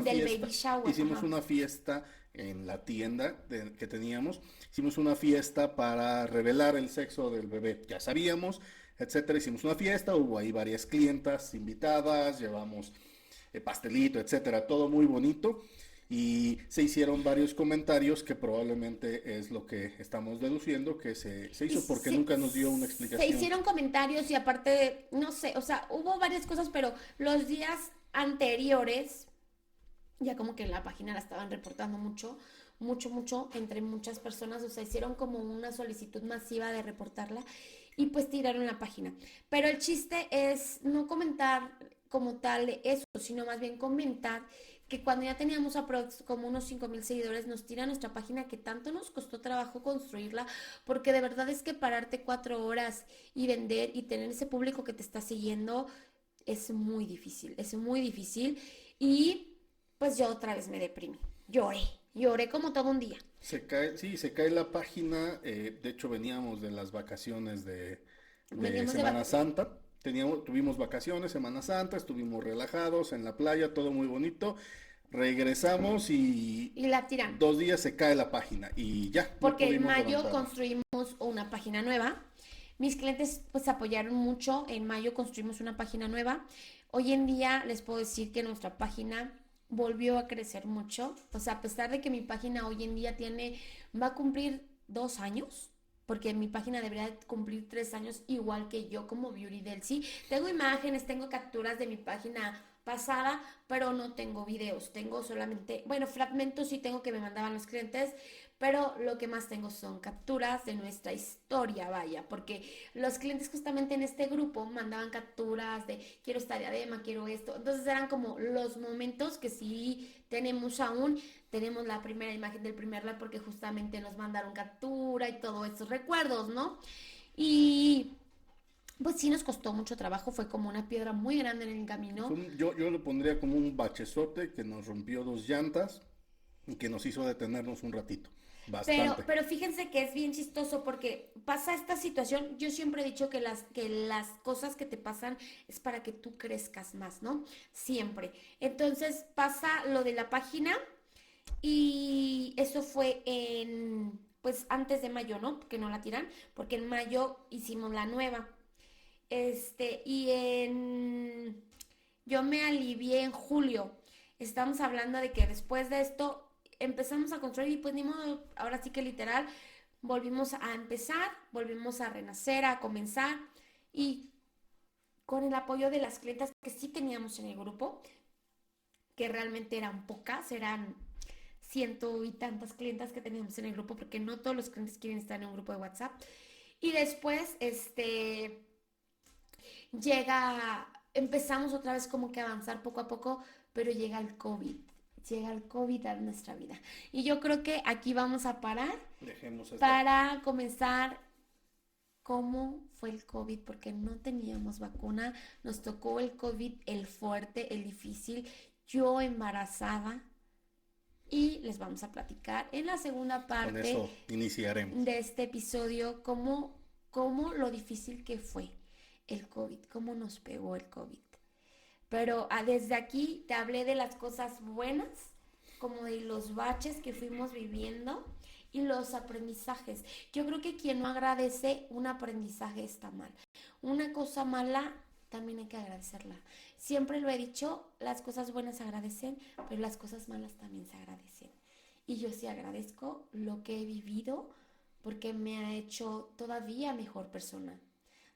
del baby shower. hicimos Ajá. una fiesta en la tienda que teníamos, hicimos una fiesta para revelar el sexo del bebé. Ya sabíamos, etcétera. Hicimos una fiesta, hubo ahí varias clientas invitadas, llevamos pastelito, etcétera, todo muy bonito. Y se hicieron varios comentarios que probablemente es lo que estamos deduciendo que se Y hizo porque nunca nos dio una se explicación. hicieron comentarios y aparte, no sé, o sea, hubo varias cosas, pero los días anteriores, ya como que en la página la estaban reportando mucho, entre muchas personas, o sea, hicieron como una solicitud masiva de reportarla y pues tiraron la página. Pero el chiste es no comentar como tal eso, sino más bien comentar que cuando ya teníamos como unos 5,000 seguidores, nos tira nuestra página que tanto nos costó trabajo construirla, porque de verdad es que pararte 4 horas y vender y tener ese público que te está siguiendo es muy difícil, es muy difícil. Y pues yo otra vez me deprimí, lloré como todo un día. Se cae, sí, se cae la página. De hecho, veníamos de las vacaciones de Veníamos de Semana vacaciones. Santa. Tuvimos vacaciones, Semana Santa, estuvimos relajados en la playa, todo muy bonito. Regresamos y Y la tiramos. 2 días se cae la página y ya, no Porque en pudimos mayo levantarla. construimos una página nueva. Mis clientes pues apoyaron mucho. En mayo construimos una página nueva. Hoy en día les puedo decir que nuestra página volvió a crecer mucho. O sea, a pesar de que mi página hoy en día va a cumplir 2 años, porque mi página debería cumplir 3 años, igual que yo como Beauty Delcy. Tengo imágenes, tengo capturas de mi página pasada, pero no tengo videos. Tengo solamente, bueno, fragmentos sí tengo que me mandaban los clientes, pero lo que más tengo son capturas de nuestra historia, vaya, porque los clientes justamente en este grupo mandaban capturas de quiero esta diadema, quiero esto. Entonces eran como los momentos que sí tenemos aún. Tenemos la primera imagen del primer live porque justamente nos mandaron captura y todos esos recuerdos, ¿no? Y pues sí nos costó mucho trabajo, fue como una piedra muy grande en el camino. Yo lo pondría como un bachezote que nos rompió 2 llantas y que nos hizo detenernos un ratito. Pero, Bastante. pero fíjense que es bien chistoso porque pasa esta situación. Yo siempre he dicho que las cosas que te pasan es para que tú crezcas más, ¿no? Siempre. Entonces pasa lo de la página y eso fue pues antes de mayo, ¿no? Que no la tiran, porque en mayo hicimos la nueva. Y yo me alivié en julio. Estamos hablando de que después de esto empezamos a construir y pues ni modo, ahora sí que literal, volvimos a empezar, volvimos a renacer, a comenzar y con el apoyo de las clientas que sí teníamos en el grupo, que realmente eran pocas, eran ciento y tantas clientas que teníamos en el grupo, porque no todos los clientes quieren estar en un grupo de WhatsApp. Y después, empezamos otra vez como que a avanzar poco a poco, pero llega el COVID a nuestra vida. Y yo creo que aquí vamos a parar Dejemos esta. para comenzar cómo fue el COVID, porque no teníamos vacuna, nos tocó el COVID, el fuerte, el difícil, yo embarazada, y les vamos a platicar en la segunda Con parte eso iniciaremos. de este episodio cómo lo difícil que fue el COVID, cómo nos pegó el COVID. Pero desde aquí te hablé de las cosas buenas, como de los baches que fuimos viviendo y los aprendizajes. Yo creo que quien no agradece un aprendizaje está mal. Una cosa mala también hay que agradecerla. Siempre lo he dicho, las cosas buenas se agradecen, pero las cosas malas también se agradecen. Y yo sí agradezco lo que he vivido porque me ha hecho todavía mejor persona.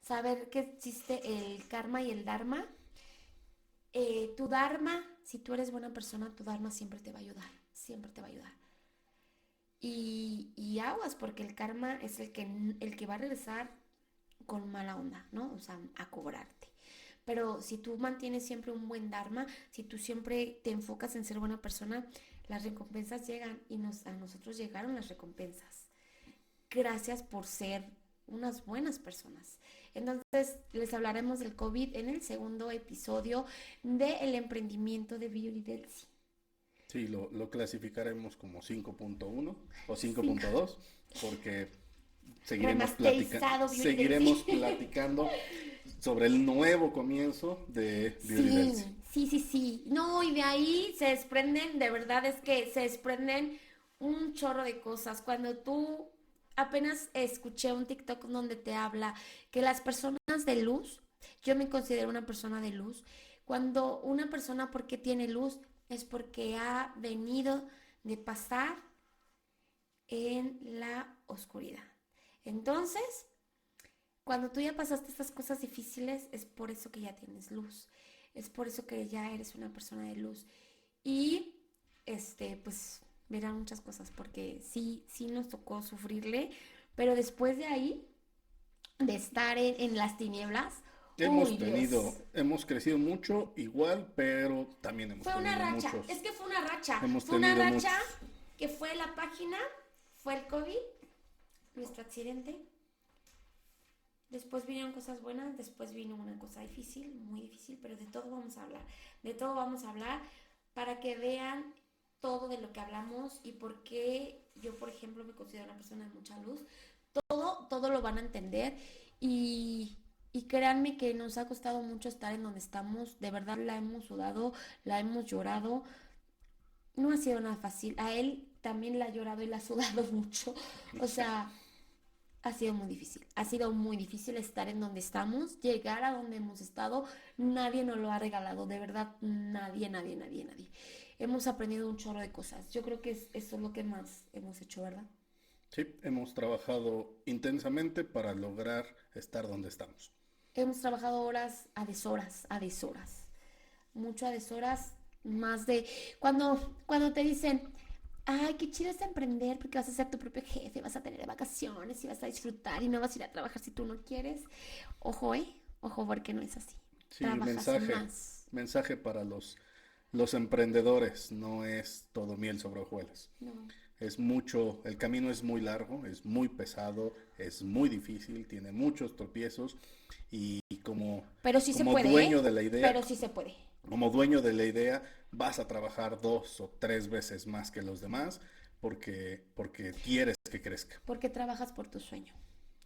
Saber que existe el karma y el dharma. Tu dharma, si tú eres buena persona, tu dharma siempre te va a ayudar, siempre te va a ayudar. Y aguas, porque el karma es el que va a regresar con mala onda, ¿no? O sea, a cobrarte. Pero si tú mantienes siempre un buen dharma, si tú siempre te enfocas en ser buena persona, las recompensas llegan y a nosotros llegaron las recompensas. Gracias por ser unas buenas personas. Entonces, les hablaremos del COVID en el segundo episodio del emprendimiento de Beauty Delcy. Sí, lo clasificaremos como 5.1 o Cinco. 5.2 porque Remasterizado Beauty seguiremos Delcy. platicando sobre el nuevo comienzo de Beauty Sí, Delcy. sí, sí, sí. No, y de ahí se desprenden, de verdad es que se desprenden un chorro de cosas. Cuando tú apenas escuché un TikTok donde te habla que las personas de luz, yo me considero una persona de luz, cuando una persona porque tiene luz es porque ha venido de pasar en la oscuridad. Entonces, cuando tú ya pasaste estas cosas difíciles, es por eso que ya tienes luz. Es por eso que ya eres una persona de luz. Y pues verán muchas cosas, porque sí, sí nos tocó sufrirle, pero después de ahí, de estar en las tinieblas, Uy, Dios. Hemos crecido mucho, igual, pero también hemos Fue una tenido racha, muchos, es que fue una racha. hemos Fue una tenido racha muchos. que fue la página, fue el COVID, nuestro accidente. Después vinieron cosas buenas, después vino una cosa difícil, muy difícil, pero de todo vamos a hablar. De todo vamos a hablar para que vean todo de lo que hablamos y por qué yo, por ejemplo, me considero una persona de mucha luz. Todo lo van a entender y créanme que nos ha costado mucho estar en donde estamos. De verdad la hemos sudado, la hemos llorado. No ha sido nada fácil. A él también la ha llorado y la ha sudado mucho. O sea, ha sido muy difícil. Ha sido muy difícil estar en donde estamos, llegar a donde hemos estado. Nadie nos lo ha regalado, de verdad, nadie, nadie, nadie, nadie. Hemos aprendido un chorro de cosas. Yo creo que eso es lo que más hemos hecho, ¿verdad? Sí, hemos trabajado intensamente para lograr estar donde estamos. Hemos trabajado horas a deshoras, mucho a deshoras, más de cuando te dicen, ay, qué chido es emprender porque vas a ser tu propio jefe, vas a tener vacaciones y vas a disfrutar y no vas a ir a trabajar si tú no quieres. Ojo, ojo, porque no es así. Sí, Trabajas más. mensaje para los emprendedores, no es todo miel sobre hojuelas. No. Es mucho, el camino es muy largo, es muy pesado, es muy difícil, tiene muchos tropiezos y Pero sí se como puede, dueño de la idea, pero sí se puede. como dueño de la idea, vas a trabajar 2 o 3 veces más que los demás porque quieres que crezca. Porque trabajas por tu sueño.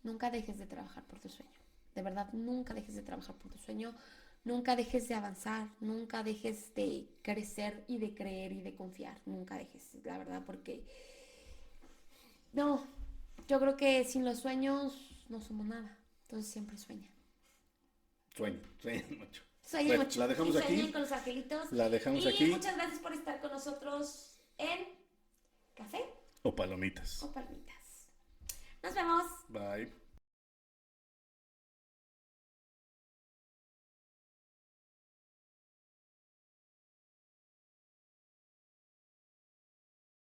Nunca dejes de trabajar por tu sueño. De verdad, nunca dejes de trabajar por tu sueño. Nunca dejes de avanzar. Nunca dejes de crecer y de creer y de confiar. Nunca dejes, la verdad, porque no, yo creo que sin los sueños no somos nada. Entonces siempre sueña. Sueña mucho. Sueña Bueno, mucho. la dejamos Y sueñen aquí, con los angelitos. la dejamos Y aquí, muchas gracias por estar con nosotros en Café o palomitas. o Palmitas. Nos vemos. Bye.